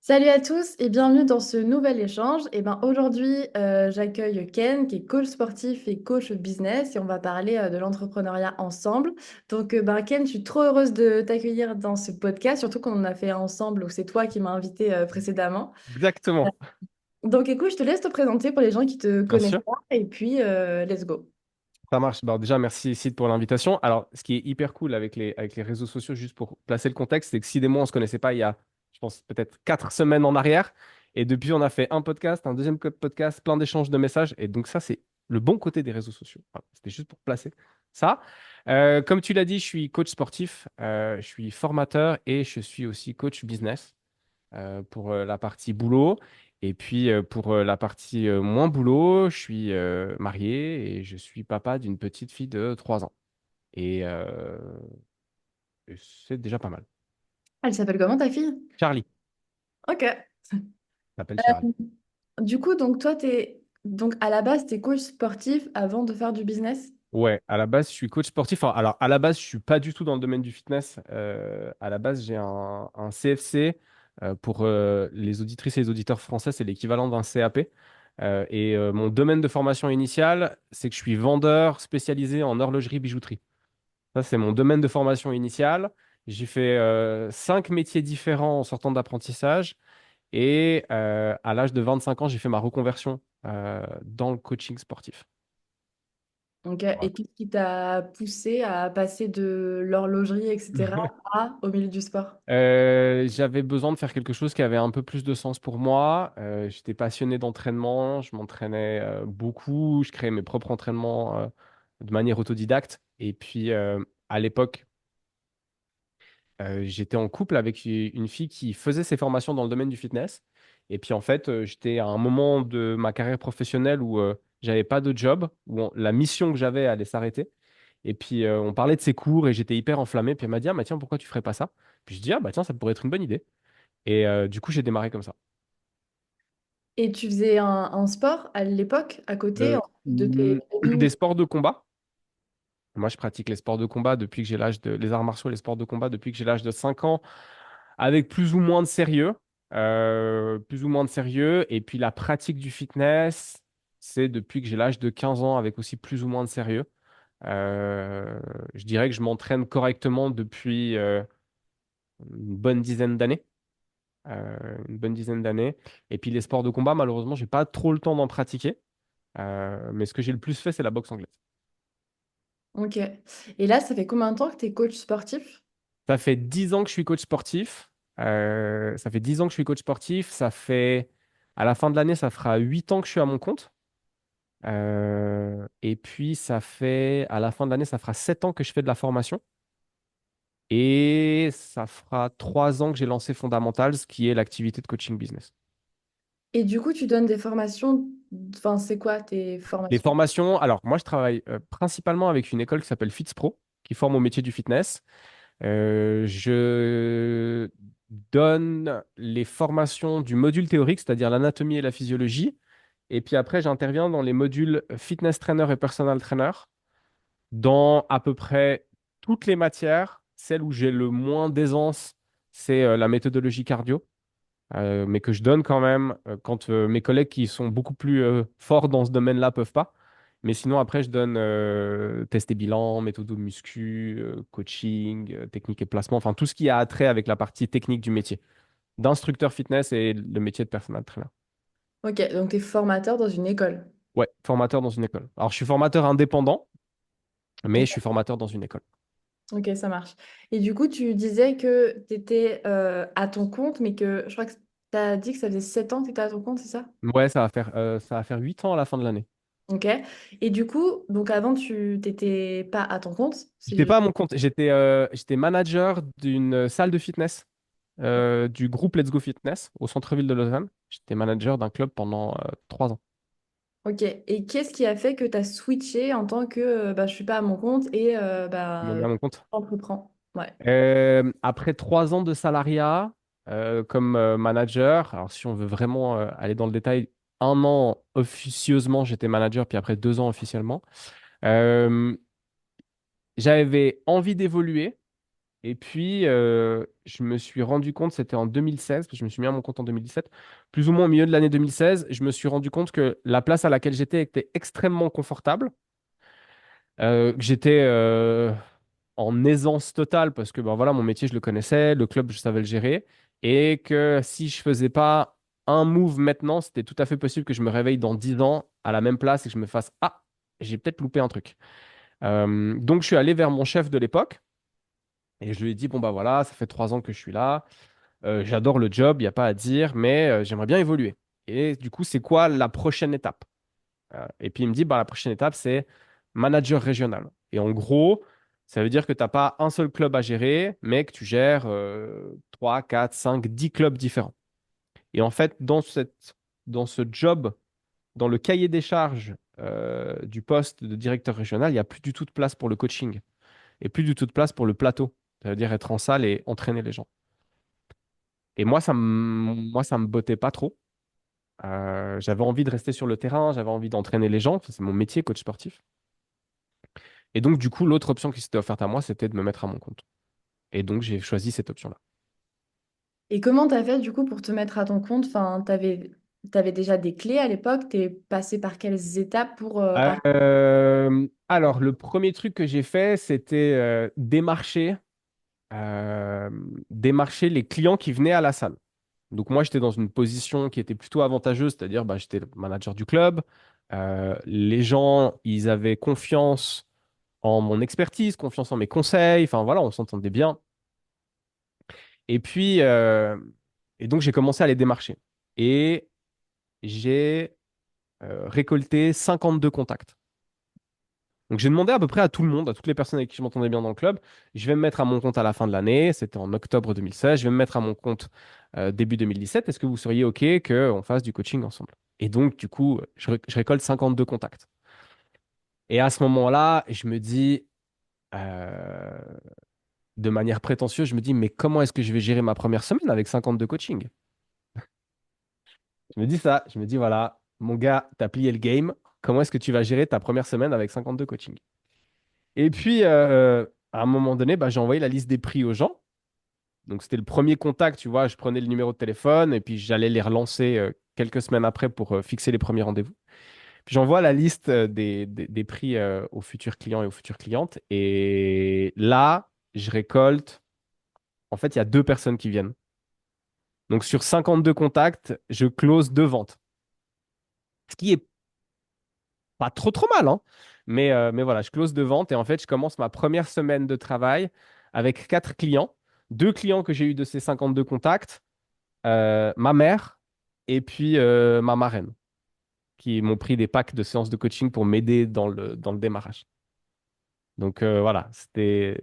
Salut à tous et bienvenue dans ce nouvel échange. Aujourd'hui, j'accueille Ken qui est coach sportif et coach business et on va parler de l'entrepreneuriat ensemble. Ken, je suis trop heureuse de t'accueillir dans ce podcast, surtout qu'on en a fait un ensemble où c'est toi qui m'as invité précédemment. Exactement, Écoute, je te laisse te présenter pour les gens qui te bien connaissent sûr. pas et puis let's go. Ça marche. Bon, déjà, merci Sid pour l'invitation. Alors, ce qui est hyper cool avec les réseaux sociaux, juste pour placer le contexte, c'est que Sid et moi, on ne se connaissait pas il y a, je pense, peut-être 4 semaines en arrière. Et depuis, on a fait un podcast, un deuxième podcast, plein d'échanges de messages. Et donc, ça, c'est le bon côté des réseaux sociaux. Voilà, c'était juste pour placer ça. Comme tu l'as dit, je suis coach sportif, je suis formateur et je suis aussi coach business. Pour la partie boulot. Et puis pour la partie moins boulot, je suis marié et je suis papa d'une petite fille de 3 ans. Et c'est déjà pas mal. Elle s'appelle comment ta fille? Charlie, Ok. s'appelle Charlie. Toi, à la base, t'es coach sportif avant de faire du business? Ouais, à la base, je suis coach sportif. Enfin, alors, à la base, je suis pas du tout dans le domaine du fitness. À la base, j'ai un CFC. Pour les auditrices et les auditeurs français, c'est l'équivalent d'un CAP. Mon domaine de formation initiale, c'est que je suis vendeur spécialisé en horlogerie bijouterie. Ça, c'est mon domaine de formation initiale. J'ai fait 5 métiers différents en sortant d'apprentissage. À l'âge de 25 ans, j'ai fait ma reconversion dans le coaching sportif. Ok. Voilà. Et qu'est-ce qui t'a poussé à passer de l'horlogerie, etc., au milieu du sport? J'avais besoin de faire quelque chose qui avait un peu plus de sens pour moi. J'étais passionné d'entraînement, je m'entraînais beaucoup, je créais mes propres entraînements de manière autodidacte. Et puis, à l'époque, j'étais en couple avec une fille qui faisait ses formations dans le domaine du fitness. Et puis en fait, j'étais à un moment de ma carrière professionnelle où j'avais pas de job, où la mission que j'avais allait s'arrêter. Et puis on parlait de ses cours et j'étais hyper enflammé. Puis elle m'a dit, ah bah tiens, pourquoi tu ferais pas ça? Puis je dis, ah bah tiens, ça pourrait être une bonne idée. Du coup, j'ai démarré comme ça. Et tu faisais un sport à l'époque, à côté, Euh, en plus de tes des hobbies. sports de combat. Moi, je pratique les sports de combat depuis que j'ai les arts martiaux, les sports de combat depuis que j'ai l'âge de 5 ans, avec plus ou moins de sérieux. Plus ou moins de sérieux. Et puis la pratique du fitness, c'est depuis que j'ai l'âge de 15 ans, avec aussi plus ou moins de sérieux. Euh, je dirais que je m'entraîne correctement depuis une bonne dizaine d'années. Une bonne dizaine d'années. Et puis les sports de combat, malheureusement, j'ai pas trop le temps d'en pratiquer. Mais ce que j'ai le plus fait, c'est la boxe anglaise. Ok. Et là, ça fait combien de temps que tu es coach sportif? Ça fait 10 ans que je suis coach sportif. Ça fait 10 ans que je suis coach sportif. À la fin de l'année, ça fera 8 ans que je suis à mon compte. Et puis, à la fin de l'année, ça fera 7 ans que je fais de la formation. Et ça fera 3 ans que j'ai lancé Fundamentals, qui est l'activité de coaching business. Et du coup, tu donnes des formations. Enfin, c'est quoi tes Les formations? formations, alors moi, je travaille principalement avec une école qui s'appelle FitsPro, qui forme au métier du fitness. Je donne les formations du module théorique, c'est-à-dire l'anatomie et la physiologie. Et puis après, j'interviens dans les modules fitness trainer et personal trainer dans à peu près toutes les matières. Celle où j'ai le moins d'aisance, c'est la méthodologie cardio, mais que je donne quand même quand mes collègues qui sont beaucoup plus forts dans ce domaine-là peuvent pas. Mais sinon, après, je donne test et bilan, méthode muscu, coaching, technique et placement, enfin tout ce qui a attrait avec la partie technique du métier, d'instructeur fitness et le métier de personal trainer. Ok, donc tu es formateur dans une école. Ouais, formateur dans une école. Alors, je suis formateur indépendant, mais Ok, je suis formateur dans une école. ok, ça marche. Et du coup, tu disais que tu étais à ton compte, mais que je crois que tu as dit que ça faisait 7 ans que tu étais à ton compte, c'est ça? Ouais, ça va faire 8 ans à la fin de l'année. Ok. Et du coup, donc avant, tu t'étais pas à ton compte. J'étais Si pas à mon compte, j'étais manager d'une salle de fitness du groupe Let's Go Fitness au centre-ville de Lausanne. J'étais manager d'un club pendant 3 ans. Ok. Et qu'est-ce qui a fait que tu as switché en tant que je suis pas à mon compte et Je me mets à mon compte. j'entreprends. Ouais. Après 3 ans de salariat comme manager, alors si on veut vraiment aller dans le détail, 1 an officieusement j'étais manager, puis après 2 ans officiellement. Euh, J'avais envie d'évoluer Et puis, je me suis rendu compte, c'était en 2016, parce que je me suis mis à mon compte en 2017, plus ou moins au milieu de l'année 2016, je me suis rendu compte que la place à laquelle j'étais était extrêmement confortable, que j'étais en aisance totale parce que ben voilà, mon métier, je le connaissais, le club, je savais le gérer, et que si je faisais pas un move maintenant, c'était tout à fait possible que je me réveille dans 10 ans à la même place et que je me fasse, ah, j'ai peut-être loupé un truc. Donc, je suis allé vers mon chef de l'époque. Et je lui ai dit, bon, bah voilà, ça fait 3 ans que je suis là. J'adore le job, il n'y a pas à dire, mais j'aimerais bien évoluer. Et du coup, c'est quoi la prochaine étape? Et puis il me dit, bah, la prochaine étape, c'est manager régional. Et en gros, ça veut dire que tu n'as pas un seul club à gérer, mais que tu gères 3, 4, 5, 10 clubs différents. Et en fait, dans ce job, dans le cahier des charges du poste de directeur régional, il n'y a plus du tout de place pour le coaching et plus du tout de place pour le plateau. Ça veut dire être en salle et entraîner les gens. Et moi, ça me bottait pas trop. J'avais envie de rester sur le terrain, j'avais envie d'entraîner les gens. C'est mon métier, coach sportif. Et donc, du coup, l'autre option qui s'était offerte à moi, c'était de me mettre à mon compte. Et donc, j'ai choisi cette option-là. Et comment t'as fait du coup pour te mettre à ton compte? Enfin, t'avais déjà des clés à l'époque, t'es passé par quelles étapes pour Alors, le premier truc que j'ai fait, c'était euh, démarcher les clients qui venaient à la salle. Donc, moi, j'étais dans une position qui était plutôt avantageuse, c'est-à-dire bah, j'étais le manager du club. Les gens, ils avaient confiance en mon expertise, confiance en mes conseils. Enfin, voilà, on s'entendait bien. Et puis, et donc, j'ai commencé à les démarcher. Et j'ai récolté 52 contacts. Donc, j'ai demandé à peu près à tout le monde, à toutes les personnes avec qui je m'entendais bien dans le club, je vais me mettre à mon compte à la fin de l'année. C'était en octobre 2016. Je vais me mettre à mon compte début 2017. Est-ce que vous seriez OK qu'on fasse du coaching ensemble? Et donc, du coup, je récolte 52 contacts. Et à ce moment-là, je me dis, euh, de manière prétentieuse, je me dis, mais comment est-ce que je vais gérer ma première semaine avec 52 coachings? Je me dis ça, je me dis, voilà, mon gars, t'as plié le game. Comment est-ce que tu vas gérer ta première semaine avec 52 coachings? Et puis, à un moment donné, bah, j'ai envoyé la liste des prix aux gens. Donc, c'était le premier contact, tu vois. Je prenais le numéro de téléphone et puis j'allais les relancer quelques semaines après pour fixer les premiers rendez-vous. Puis j'envoie la liste des prix aux futurs clients et aux futures clientes. Et là, je récolte. En fait, il y a deux personnes qui viennent. Donc, sur 52 contacts, je close deux ventes. Ce qui est pas trop trop mal, hein. Mais voilà, je close de vente et en fait, je commence ma première semaine de travail avec quatre clients. Deux clients que j'ai eu de ces 52 contacts, ma mère et puis ma marraine, qui m'ont pris des packs de séances de coaching pour m'aider dans le démarrage. Donc voilà, c'était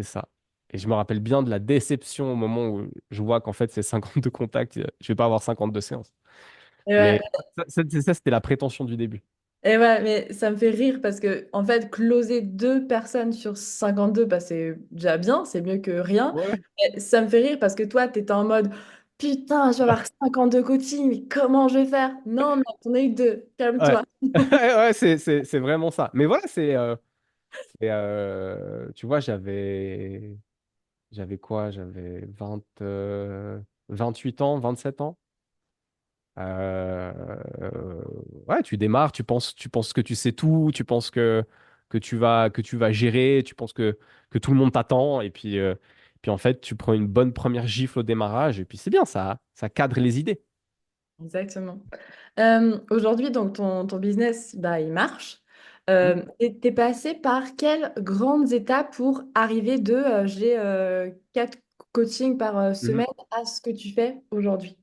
ça. Et je me rappelle bien de la déception au moment où je vois qu'en fait, ces 52 contacts, je vais pas avoir 52 séances. Et Mais ouais, ça, c'était la prétention du début. et ouais, mais ça me fait rire parce que, en fait, closer deux personnes sur 52, bah, c'est déjà bien, c'est mieux que rien. Ouais. Et ça me fait rire parce que toi, t'étais en mode, putain, je vais avoir 52 coachings, mais comment je vais faire? Non, non, t'en as eu deux, Ouais, calme-toi. ouais, c'est vraiment ça. Mais voilà, tu vois, j'avais quoi? J'avais 28 ans, 27 ans. Euh, ouais, tu démarres, tu penses que tu sais tout, tu penses que tu vas gérer, tu penses que tout le monde t'attend, et puis en fait, tu prends une bonne première gifle au démarrage, et puis c'est bien, ça cadre les idées. Exactement. Aujourd'hui, donc, ton business, bah, il marche. Mm. Et t'es passé par quelles grandes étapes pour arriver de j'ai 4 coachings par Mhm. semaine à ce que tu fais aujourd'hui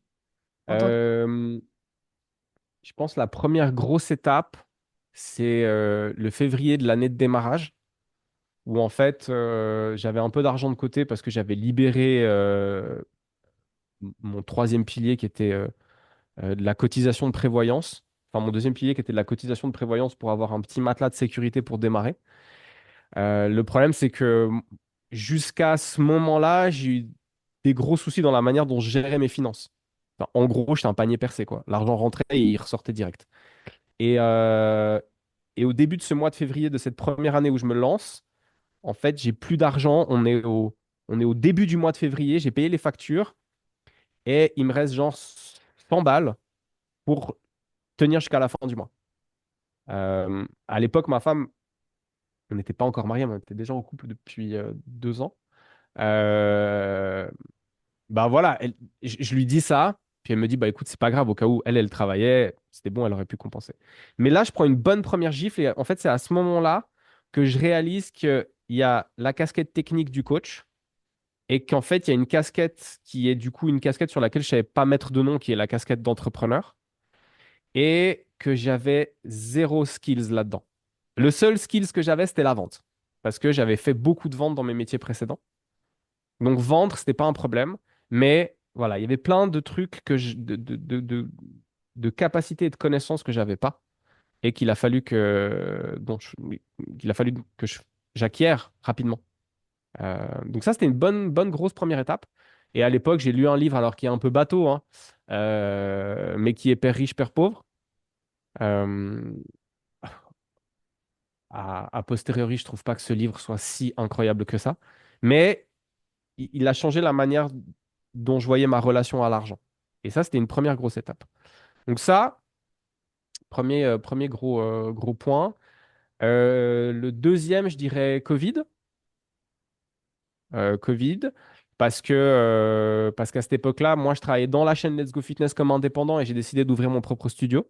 en tant que... Euh, je pense que la première grosse étape, c'est le février de l'année de démarrage, où en fait, j'avais un peu d'argent de côté parce que j'avais libéré mon troisième pilier qui était de la cotisation de prévoyance. Enfin, mon deuxième pilier qui était de la cotisation de prévoyance pour avoir un petit matelas de sécurité pour démarrer. Le problème, c'est que jusqu'à ce moment-là, j'ai eu des gros soucis dans la manière dont je gérais mes finances. Enfin, en gros, j'étais un panier percé, quoi. L'argent rentrait et il ressortait direct. Et, euh, et au début de ce mois de février, de cette première année où je me lance, en fait, j'ai plus d'argent. On est au début du mois de février, j'ai payé les factures et il me reste genre 100 balles pour tenir jusqu'à la fin du mois. À l'époque, ma femme, on n'était pas encore mariés, mais on était déjà en couple depuis 2 ans. Euh, Bah voilà, je lui dis ça, puis elle me dit, bah écoute, c'est pas grave, au cas où elle travaillait, c'était bon, elle aurait pu compenser. Mais là, je prends une bonne première gifle, et en fait, c'est à ce moment-là que je réalise qu'il y a la casquette technique du coach, et qu'en fait, il y a une casquette qui est du coup une casquette sur laquelle je savais pas mettre de nom, qui est la casquette d'entrepreneur, et que j'avais zéro skills là-dedans. Le seul skills que j'avais, c'était la vente, parce que j'avais fait beaucoup de ventes dans mes métiers précédents. Donc vendre, c'était pas un problème, mais voilà, il y avait plein de trucs de capacités et de connaissances que j'avais pas et qu'il a fallu oui, qu'il a fallu que j'acquière rapidement. Donc ça, c'était une bonne grosse première étape. Et à l'époque, j'ai lu un livre alors qui est un peu bateau, hein, mais qui est Père riche, Père pauvre. Euh, a posteriori, je trouve pas que ce livre soit si incroyable que ça, mais il a changé la manière dont je voyais ma relation à l'argent. Et ça, c'était une première grosse étape. Donc ça, premier gros point. Le deuxième, je dirais Covid. Covid, parce qu'à cette époque-là, moi, je travaillais dans la chaîne Let's Go Fitness comme indépendant et j'ai décidé d'ouvrir mon propre studio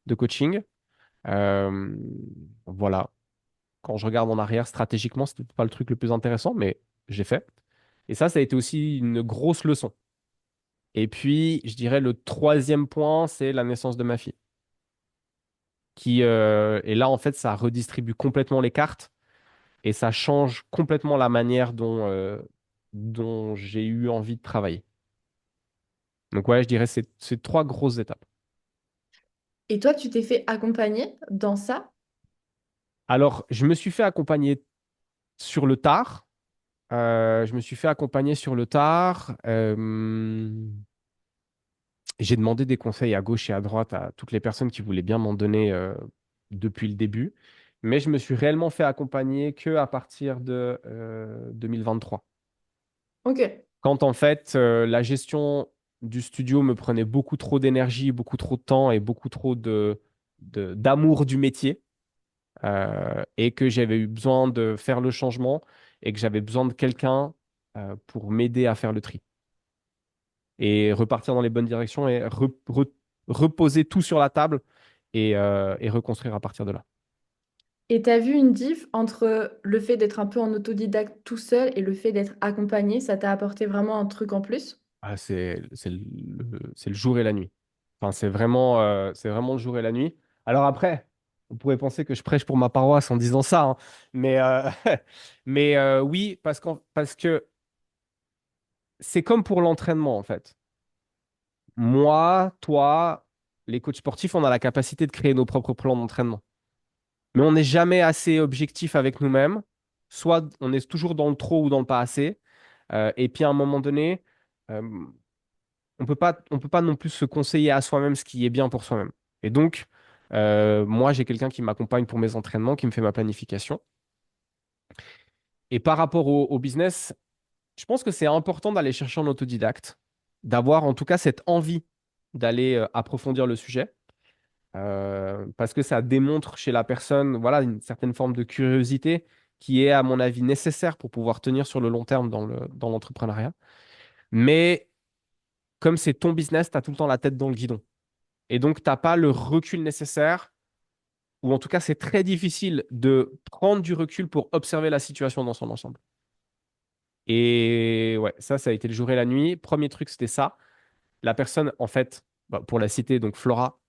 de coaching. Euh, voilà. Quand je regarde en arrière, stratégiquement, c'était pas le truc le plus intéressant, mais j'ai fait. Et ça a été aussi une grosse leçon. Et puis, je dirais le troisième point, c'est la naissance de ma fille. Et là, en fait, ça redistribue complètement les cartes et ça change complètement la manière dont j'ai eu envie de travailler. Donc, ouais, je dirais ces trois grosses étapes. Et toi, tu t'es fait accompagner dans ça? Alors, je me suis fait accompagner sur le tard. Je me suis fait accompagner sur le tard. J'ai demandé des conseils à gauche et à droite à toutes les personnes qui voulaient bien m'en donner depuis le début. Mais je me suis réellement fait accompagner que à partir de 2023. Ok. Quand en fait, la gestion du studio me prenait beaucoup trop d'énergie, beaucoup trop de temps et beaucoup trop d'amour du métier. Et que j'avais eu besoin de faire le changement et que j'avais besoin de quelqu'un pour m'aider à faire le tri et repartir dans les bonnes directions et reposer tout sur la table et reconstruire à partir de là. Et tu as vu une diff entre le fait d'être un peu en autodidacte tout seul et le fait d'être accompagné, ça t'a apporté vraiment un truc en plus? Ah, c'est le jour et la nuit. Enfin, c'est vraiment le jour et la nuit. Alors après, on pourrait penser que je prêche pour ma paroisse en disant ça, hein, mais, oui, parce que c'est comme pour l'entraînement, en fait. Moi, toi, les coachs sportifs, on a la capacité de créer nos propres plans d'entraînement. Mais on n'est jamais assez objectif avec nous-mêmes. Soit on est toujours dans le trop ou dans le pas assez. Et puis à un moment donné, euh, on peut pas non plus se conseiller à soi-même ce qui est bien pour soi-même. Et donc, moi, j'ai quelqu'un qui m'accompagne pour mes entraînements, qui me fait ma planification. Et par rapport au business, je pense que c'est important d'aller chercher en autodidacte, d'avoir en tout cas cette envie d'aller approfondir le sujet. Parce que ça démontre chez la personne, voilà, une certaine forme de curiosité qui est, à mon avis, nécessaire pour pouvoir tenir sur le long terme dans l'entrepreneuriat. Mais comme c'est ton business, tu as tout le temps la tête dans le guidon. Et donc, tu n'as pas le recul nécessaire, ou en tout cas, c'est très difficile de prendre du recul pour observer la situation dans son ensemble. Et ouais, ça a été le jour et la nuit. Premier truc, c'était ça. La personne, en fait, bah, pour la citer, donc Flora,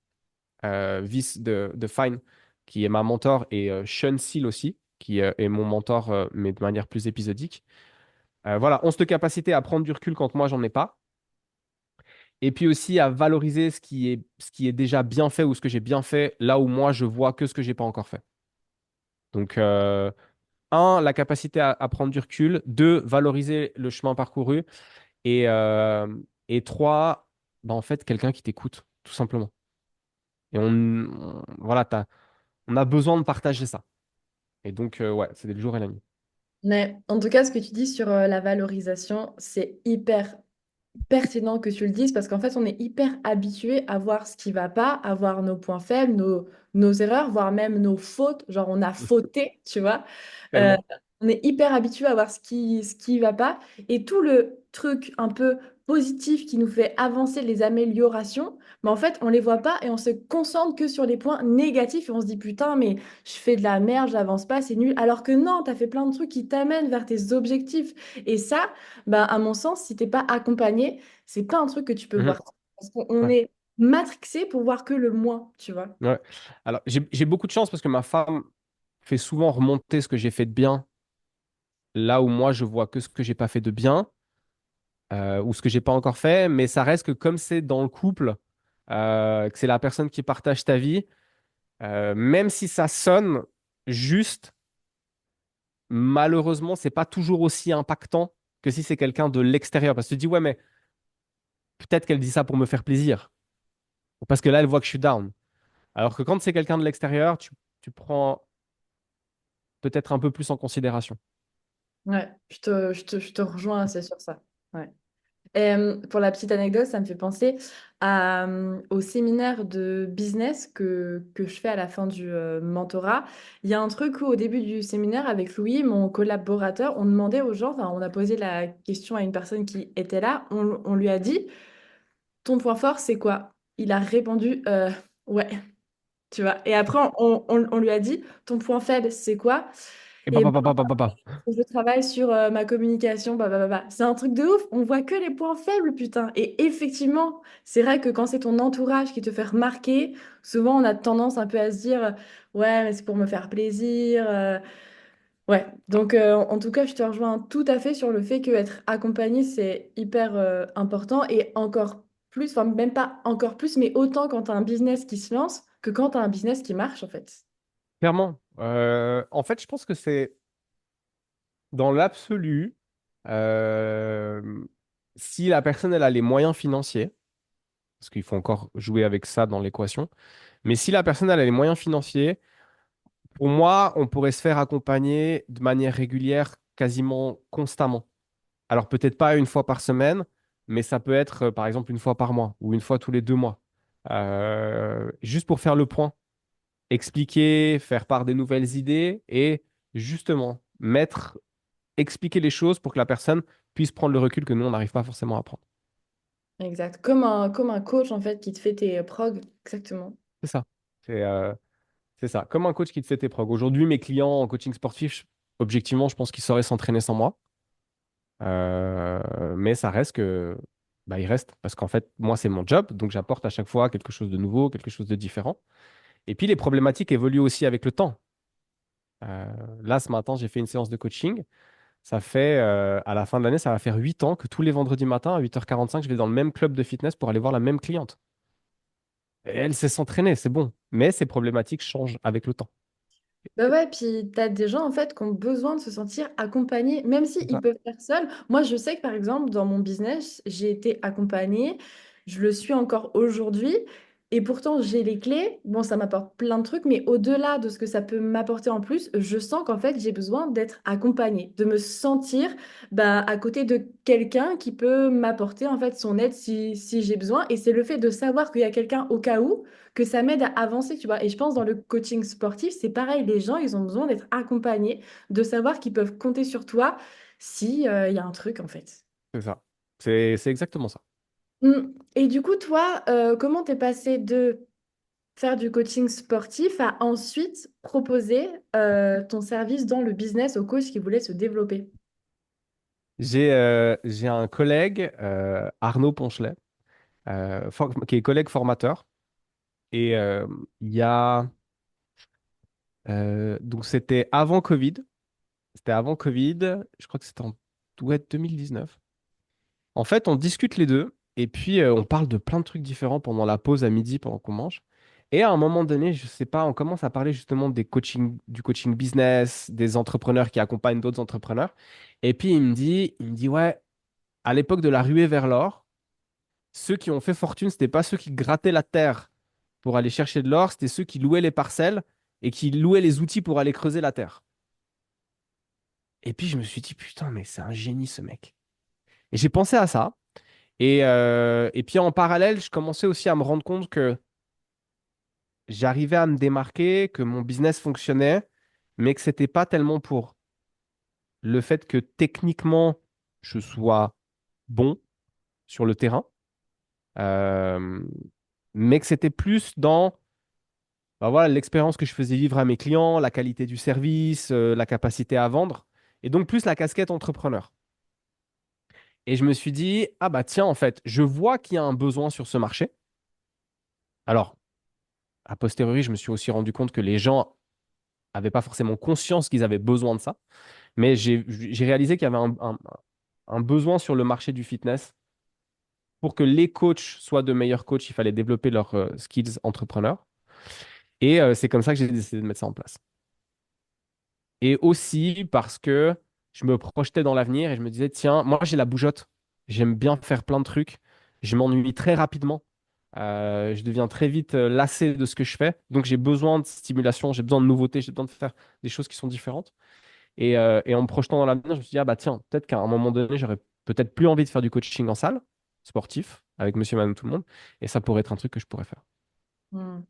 Vice de Fine, qui est ma mentor, et Sean Seal aussi, qui est mon mentor, mais de manière plus épisodique. Voilà, ont cette capacité à prendre du recul quand moi, j'en ai pas. Et puis aussi à valoriser ce qui est déjà bien fait ou ce que j'ai bien fait, là où moi, je vois que ce que j'ai pas encore fait. Donc, un, la capacité à prendre du recul. Deux, valoriser le chemin parcouru. Et trois, bah, en fait, quelqu'un qui t'écoute, tout simplement. Et voilà, on a besoin de partager ça. Et donc, ouais, c'était le jour et la nuit. Mais en tout cas, ce que tu dis sur la valorisation, c'est hyper pertinent que tu le dises parce qu'en fait, on est hyper habitué à voir ce qui va pas, à voir nos points faibles, nos erreurs, voire même nos fautes. Genre, on a fauté, tu vois. Euh, Tellement. on est hyper habitué à voir ce qui va pas. Et tout le truc un peu positif qui nous fait avancer les améliorations, mais en fait, on les voit pas et on se concentre que sur les points négatifs et on se dit, putain, mais je fais de la merde, j'avance pas, c'est nul. Alors que non, tu as fait plein de trucs qui t'amènent vers tes objectifs. Et ça, bah, à mon sens, si t'es pas accompagné, c'est pas un truc que tu peux Mhm. voir. Parce qu'on Ouais. est matrixé pour voir que le moins, tu vois. Ouais. Alors, j'ai beaucoup de chance parce que ma femme fait souvent remonter ce que j'ai fait de bien, là où moi, je vois que ce que j'ai pas fait de bien, ou ce que j'ai pas encore fait, mais ça reste que comme c'est dans le couple, que c'est la personne qui partage ta vie, même si ça sonne juste, malheureusement, c'est pas toujours aussi impactant que si c'est quelqu'un de l'extérieur. Parce que tu te dis, ouais, mais peut-être qu'elle dit ça pour me faire plaisir, ou parce que là, elle voit que je suis down. Alors que quand c'est quelqu'un de l'extérieur, tu prends peut-être un peu plus en considération. Ouais, je te rejoins assez sur ça. Ouais. Et, pour la petite anecdote, ça me fait penser au séminaire de business que je fais à la fin du mentorat. Il y a un truc où, au début du séminaire, avec Louis, mon collaborateur, on demandait aux gens, enfin, on a posé la question à une personne qui était là, on lui a dit, ton point fort, c'est quoi? Il a répondu, ouais. Tu vois. Et après, on lui a dit, ton point faible, c'est quoi? Et Et ben, papa. je travaille sur ma communication, C'est un truc de ouf. On voit que les points faibles, putain. Et effectivement, c'est vrai que quand c'est ton entourage qui te fait remarquer, souvent on a tendance un peu à se dire, ouais, mais c'est pour me faire plaisir. Ouais. Donc, en tout cas, je te rejoins tout à fait sur le fait qu'être accompagné, c'est hyper important et encore plus, enfin, même pas encore plus, mais autant quand tu as un business qui se lance que quand tu as un business qui marche, en fait. Clairement. En fait, je pense que c'est dans l'absolu, euh, si la personne elle a les moyens financiers, parce qu'il faut encore jouer avec ça dans l'équation, mais si la personne elle a les moyens financiers, pour moi, on pourrait se faire accompagner de manière régulière, quasiment constamment. Alors peut-être pas une fois par semaine, mais ça peut être par exemple une fois par mois ou une fois tous les 2 mois. Juste pour faire le point, expliquer, faire part des nouvelles idées et justement expliquer les choses pour que la personne puisse prendre le recul que nous, on n'arrive pas forcément à prendre. Exact. Comme un coach, en fait, qui te fait tes prog. Exactement. C'est ça. C'est c'est ça. Comme un coach qui te fait tes prog. Aujourd'hui, mes clients en coaching sportif, objectivement, je pense qu'ils sauraient s'entraîner sans moi. Mais ça reste que, bah, il reste parce qu'en fait, moi, c'est mon job, donc j'apporte à chaque fois quelque chose de nouveau, quelque chose de différent. Et puis, les problématiques évoluent aussi avec le temps. Euh, Là, ce matin, j'ai fait une séance de coaching. Ça fait, à la fin de l'année, ça va faire 8 ans que tous les vendredis matins à 8h45, je vais dans le même club de fitness pour aller voir la même cliente. Et elle sait s'entraîner, c'est bon. Mais ces problématiques changent avec le temps. Bah ouais, puis tu as des gens en fait qui ont besoin de se sentir accompagnés, même C'est s'ils ça. peuvent faire seuls. Moi, je sais que par exemple, dans mon business, j'ai été accompagnée, je le suis encore aujourd'hui, et pourtant j'ai les clés. Bon, ça m'apporte plein de trucs, mais au-delà de ce que ça peut m'apporter en plus, je sens qu'en fait, j'ai besoin d'être accompagnée, de me sentir bah, à côté de quelqu'un qui peut m'apporter en fait son aide si j'ai besoin. Et c'est le fait de savoir qu'il y a quelqu'un au cas où que ça m'aide à avancer, tu vois. Et je pense dans le coaching sportif, c'est pareil, les gens, ils ont besoin d'être accompagnés, de savoir qu'ils peuvent compter sur toi si, il y a un truc, en fait. C'est ça. C'est exactement ça. Et du coup, toi, comment t'es passé de faire du coaching sportif à ensuite proposer ton service dans le business aux coachs qui voulaient se développer? J'ai un collègue, Arnaud Ponchelet, qui est collègue formateur. Et il y a. Donc, c'était avant Covid. C'était avant Covid. Je crois que c'était en ouais, 2019. En fait, on discute les deux. Et puis, on parle de plein de trucs différents pendant la pause à midi, pendant qu'on mange. Et à un moment donné, je sais pas, on commence à parler justement du coaching business, des entrepreneurs qui accompagnent d'autres entrepreneurs. Et puis, il me dit, ouais, à l'époque de la ruée vers l'or, ceux qui ont fait fortune, c'était pas ceux qui grattaient la terre pour aller chercher de l'or, c'était ceux qui louaient les parcelles et qui louaient les outils pour aller creuser la terre. Et puis je me suis dit, putain, mais c'est un génie ce mec. Et j'ai pensé à ça. Et puis en parallèle, je commençais aussi à me rendre compte que j'arrivais à me démarquer, que mon business fonctionnait, mais que c'était pas tellement pour le fait que techniquement je sois bon sur le terrain, euh, mais que c'était plus dans bah voilà, l'expérience que je faisais vivre à mes clients, la qualité du service, la capacité à vendre, et donc plus la casquette entrepreneur. Et je me suis dit, ah bah tiens, en fait, je vois qu'il y a un besoin sur ce marché. Alors, a posteriori, je me suis aussi rendu compte que les gens n'avaient pas forcément conscience qu'ils avaient besoin de ça, mais j'ai réalisé qu'il y avait un besoin sur le marché du fitness. Pour que les coachs soient de meilleurs coachs, il fallait développer leurs skills entrepreneurs. Et c'est comme ça que j'ai décidé de mettre ça en place. Et aussi parce que je me projetais dans l'avenir et je me disais, tiens, moi j'ai la bougeotte, j'aime bien faire plein de trucs, je m'ennuie très rapidement. Je deviens très vite lassé de ce que je fais. Donc j'ai besoin de stimulation, j'ai besoin de nouveautés, j'ai besoin de faire des choses qui sont différentes. Et en me projetant dans l'avenir, je me suis dit, ah bah tiens, peut-être qu'à un moment donné, j'aurais peut-être plus envie de faire du coaching en salle, sportif, avec monsieur, madame, tout le monde. Et ça pourrait être un truc que je pourrais faire. Hmm.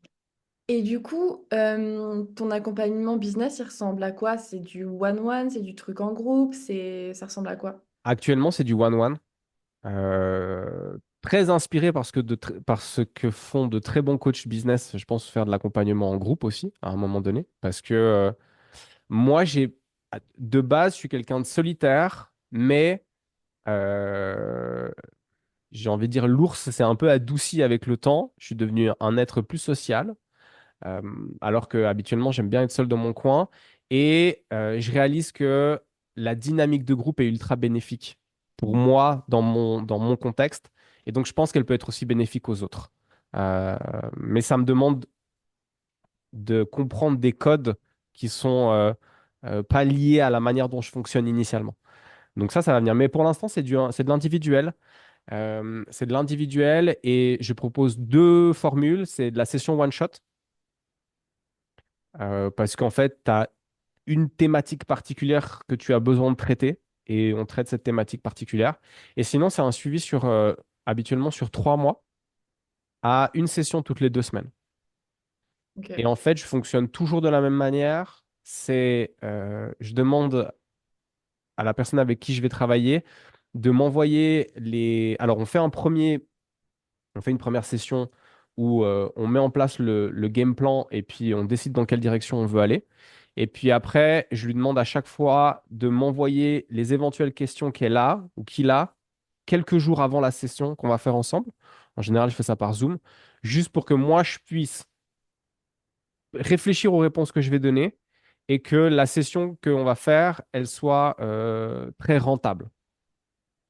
Et du coup, ton accompagnement business, il ressemble à quoi? C'est du one-one, c'est du truc en groupe, ça ressemble à quoi? Actuellement, c'est du one-one. Très inspiré par ce que font de très bons coachs business, je pense faire de l'accompagnement en groupe aussi, à un moment donné. Parce que moi, de base, je suis quelqu'un de solitaire, mais euh, j'ai envie de dire, l'ours s'est un peu adouci avec le temps. Je suis devenu un être plus social, euh, alors que habituellement, j'aime bien être seul dans mon coin. Et je réalise que la dynamique de groupe est ultra bénéfique pour moi dans mon contexte. Et donc, je pense qu'elle peut être aussi bénéfique aux autres. Mais ça me demande de comprendre des codes qui sont pas liés à la manière dont je fonctionne initialement. Donc ça va venir. Mais pour l'instant, c'est de l'individuel. C'est de l'individuel et je propose deux formules. C'est de la session one-shot parce qu'en fait, tu as une thématique particulière que tu as besoin de traiter et on traite cette thématique particulière. Et sinon, c'est un suivi habituellement sur 3 mois à une session toutes les 2 semaines. Et Ok. en fait, je fonctionne toujours de la même manière. Je demande à la personne avec qui je vais travailler de m'envoyer les. Alors, on fait une première session où on met en place le game plan et puis on décide dans quelle direction on veut aller. Et puis après, je lui demande à chaque fois de m'envoyer les éventuelles questions qu'elle a ou qu'il a quelques jours avant la session qu'on va faire ensemble. En général, je fais ça par Zoom, juste pour que moi, je puisse réfléchir aux réponses que je vais donner et que la session qu'on va faire, elle soit très rentable.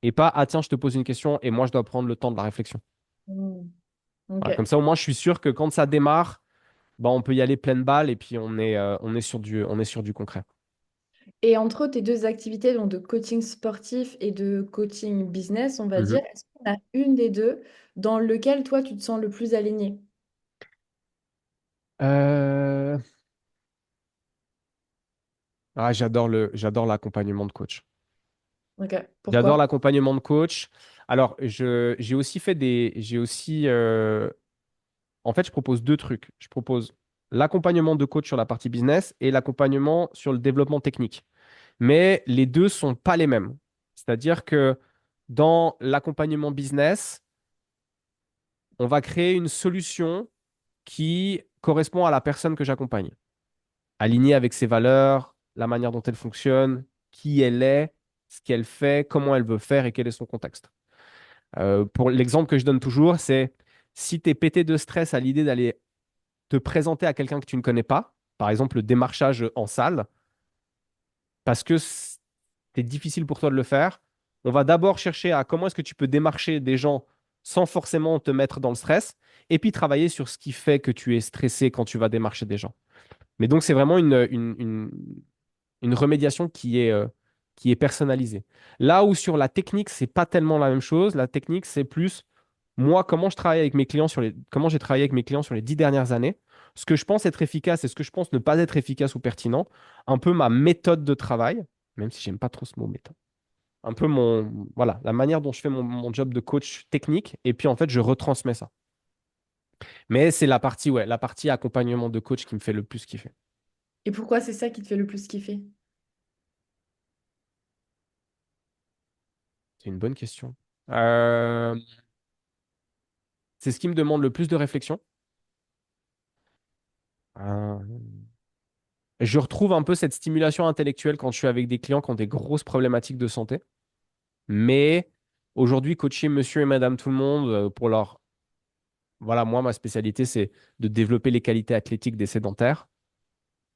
Et pas, ah tiens, je te pose une question et moi, je dois prendre le temps de la réflexion. Hmm. Ok. Voilà, comme ça, au moins, je suis sûr que quand ça démarre, bah, on peut y aller pleine balle et puis on est sur du concret. Et entre tes deux activités, donc de coaching sportif et de coaching business, on va dire, Mhm. est-ce qu'il y en a une des deux dans lequel toi, tu te sens le plus aligné? Euh, j'adore l'accompagnement de coach. Ok. J'adore Pourquoi? l'accompagnement de coach. Alors, j'ai aussi, en fait, je propose deux trucs. Je propose l'accompagnement de coach sur la partie business et l'accompagnement sur le développement technique. Mais les deux sont pas les mêmes. C'est-à-dire que dans l'accompagnement business, on va créer une solution qui correspond à la personne que j'accompagne, alignée avec ses valeurs, la manière dont elle fonctionne, qui elle est, ce qu'elle fait, comment elle veut faire et quel est son contexte. Pour l'exemple que je donne toujours, c'est si tu es pété de stress à l'idée d'aller te présenter à quelqu'un que tu ne connais pas, par exemple le démarchage en salle, parce que c'est difficile pour toi de le faire, on va d'abord chercher à comment est-ce que tu peux démarcher des gens sans forcément te mettre dans le stress, et puis travailler sur ce qui fait que tu es stressé quand tu vas démarcher des gens. Mais donc, c'est vraiment une remédiation qui est personnalisée. Là où sur la technique, c'est pas tellement la même chose. La technique, c'est plus moi, comment j'ai travaillé avec mes clients sur les 10 dernières années, ce que je pense être efficace et ce que je pense ne pas être efficace ou pertinent, un peu ma méthode de travail. même si j'aime pas trop ce mot méta. Un peu voilà, la manière dont je fais mon job de coach technique, et puis en fait, je retransmets ça. Mais c'est la partie, ouais, la partie accompagnement de coach qui me fait le plus kiffer. Et pourquoi c'est ça qui te fait le plus kiffer? C'est une bonne question. Euh, c'est ce qui me demande le plus de réflexion. Euh, je retrouve un peu cette stimulation intellectuelle quand je suis avec des clients qui ont des grosses problématiques de santé. Mais aujourd'hui, coacher monsieur et madame tout le monde pour leur... Voilà, moi, ma spécialité, c'est de développer les qualités athlétiques des sédentaires.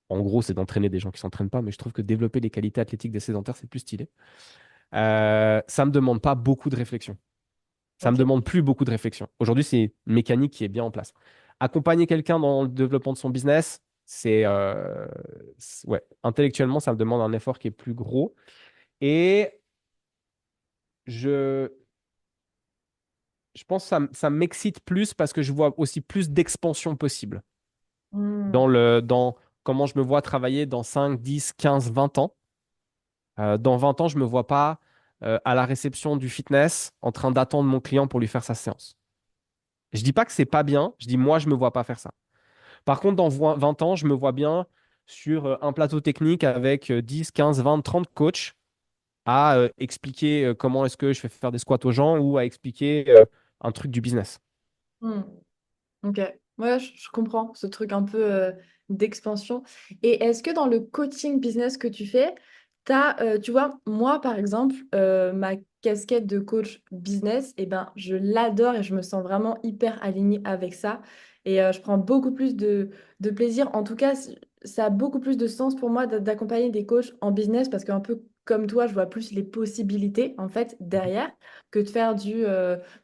En gros, c'est d'entraîner des gens qui s'entraînent pas, mais je trouve que développer les qualités athlétiques des sédentaires, c'est plus stylé. Ça me demande pas beaucoup de réflexion. Ça me Ok. demande plus beaucoup de réflexion. Aujourd'hui, c'est une mécanique qui est bien en place. Accompagner quelqu'un dans le développement de son business, ouais, intellectuellement, ça me demande un effort qui est plus gros. Et je, je pense que ça m'excite plus parce que je vois aussi plus d'expansion possible Hmm. dans comment je me vois travailler dans 5, 10, 15, 20 ans. Dans 20 ans, je ne me vois pas à la réception du fitness en train d'attendre mon client pour lui faire sa séance. Je dis pas que c'est pas bien, je dis moi, je me vois pas faire ça. Par contre, dans 20 ans, je me vois bien sur un plateau technique avec 10, 15, 20, 30 coachs à expliquer comment est-ce que je fais faire des squats aux gens ou à expliquer un truc du business. Hmm. Ok, ouais, je comprends ce truc un peu d'expansion. Et est-ce que dans le coaching business que tu fais, tu vois, moi par exemple, ma casquette de coach business, eh ben, je l'adore et je me sens vraiment hyper alignée avec ça. Et je prends beaucoup plus de plaisir. En tout cas, ça a beaucoup plus de sens pour moi d'accompagner des coachs en business parce qu'un peu comme toi, je vois plus les possibilités en fait Mhm. derrière que de faire du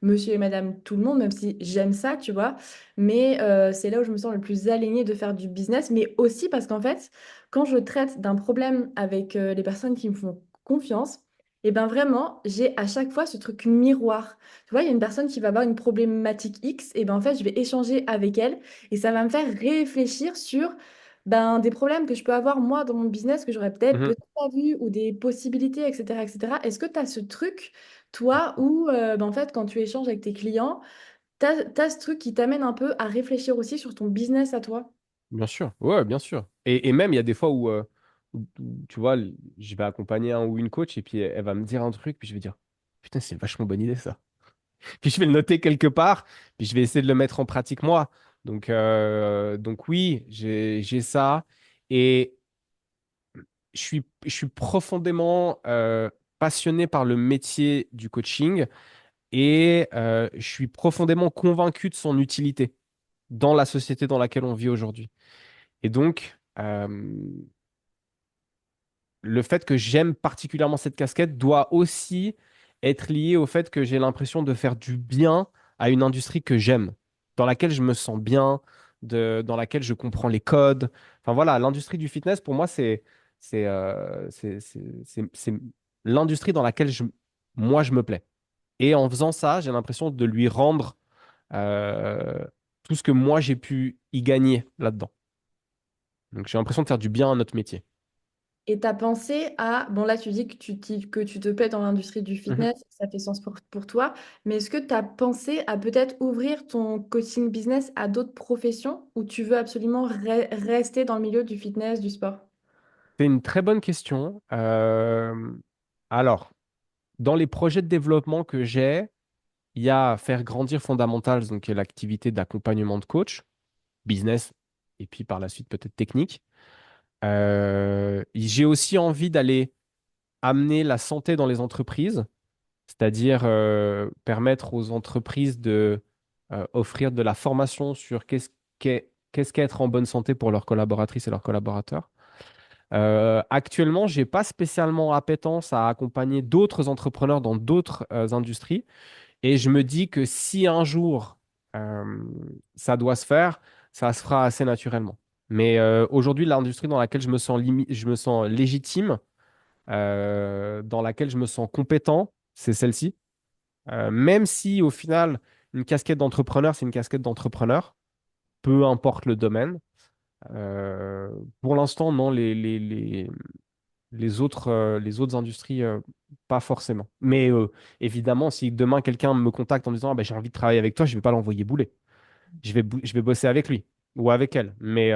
monsieur et madame tout le monde, même si j'aime ça, tu vois. Mais c'est là où je me sens le plus alignée de faire du business, mais aussi parce qu'en fait, quand je traite d'un problème avec les personnes qui me font confiance, et ben vraiment, j'ai à chaque fois ce truc miroir. Tu vois, il y a une personne qui va avoir une problématique X, et ben en fait, je vais échanger avec elle et ça va me faire réfléchir sur ben, des problèmes que je peux avoir moi dans mon business que j'aurais Mhm. peut-être pas vu ou des possibilités, etc., etc. Est-ce que tu as ce truc, toi, où ben, en fait, quand tu échanges avec tes clients, t'as ce truc qui t'amène un peu à réfléchir aussi sur ton business à toi. Bien sûr, ouais, bien sûr. Et même, il y a des fois tu vois, je vais accompagner un ou une coach et puis elle va me dire un truc, puis je vais dire, putain, c'est une vachement bonne idée ça. Puis je vais le noter quelque part, puis je vais essayer de le mettre en pratique moi. Donc oui, j'ai ça. Et je suis profondément passionné par le métier du coaching et je suis profondément convaincu de son utilité dans la société dans laquelle on vit aujourd'hui. Et donc, le fait que j'aime particulièrement cette casquette doit aussi être lié au fait que j'ai l'impression de faire du bien à une industrie que j'aime, dans laquelle je me sens bien, dans laquelle je comprends les codes. Enfin voilà, l'industrie du fitness, pour moi, c'est l'industrie dans laquelle moi, je me plais. Et en faisant ça, j'ai l'impression de lui rendre euh, tout ce que moi, j'ai pu y gagner là-dedans. Donc j'ai l'impression de faire du bien à notre métier. Et t'as pensé à, bon là tu dis que que tu te plais dans l'industrie du Mhm. fitness, ça fait sens pour toi, mais est-ce que tu as pensé à peut-être ouvrir ton coaching business à d'autres professions ou tu veux absolument rester dans le milieu du fitness, du sport? C'est une très bonne question. Alors, dans les projets de développement que j'ai, il y a faire grandir Fundamentals, donc qui est l'activité d'accompagnement de coach, business, et puis par la suite peut-être technique. J'ai aussi envie d'aller amener la santé dans les entreprises, c'est-à-dire permettre aux entreprises de offrir de la formation sur qu'est-ce qu'être en bonne santé pour leurs collaboratrices et leurs collaborateurs. Actuellement, j'ai pas spécialement appétence à accompagner d'autres entrepreneurs dans d'autres industries. Et je me dis que si un jour euh, ça doit se faire, ça se fera assez naturellement. Mais aujourd'hui, l'industrie dans laquelle je me sens légitime, dans laquelle je me sens compétent, c'est celle-ci. Même si au final, une casquette d'entrepreneur, c'est une casquette d'entrepreneur, peu importe le domaine. Euh, pour l'instant, non, les autres industries, pas forcément. Mais évidemment, si demain quelqu'un me contacte en disant ah, ben, j'ai envie de travailler avec toi, je vais pas l'envoyer bouler. Je vais bosser avec lui ou avec elle. Mais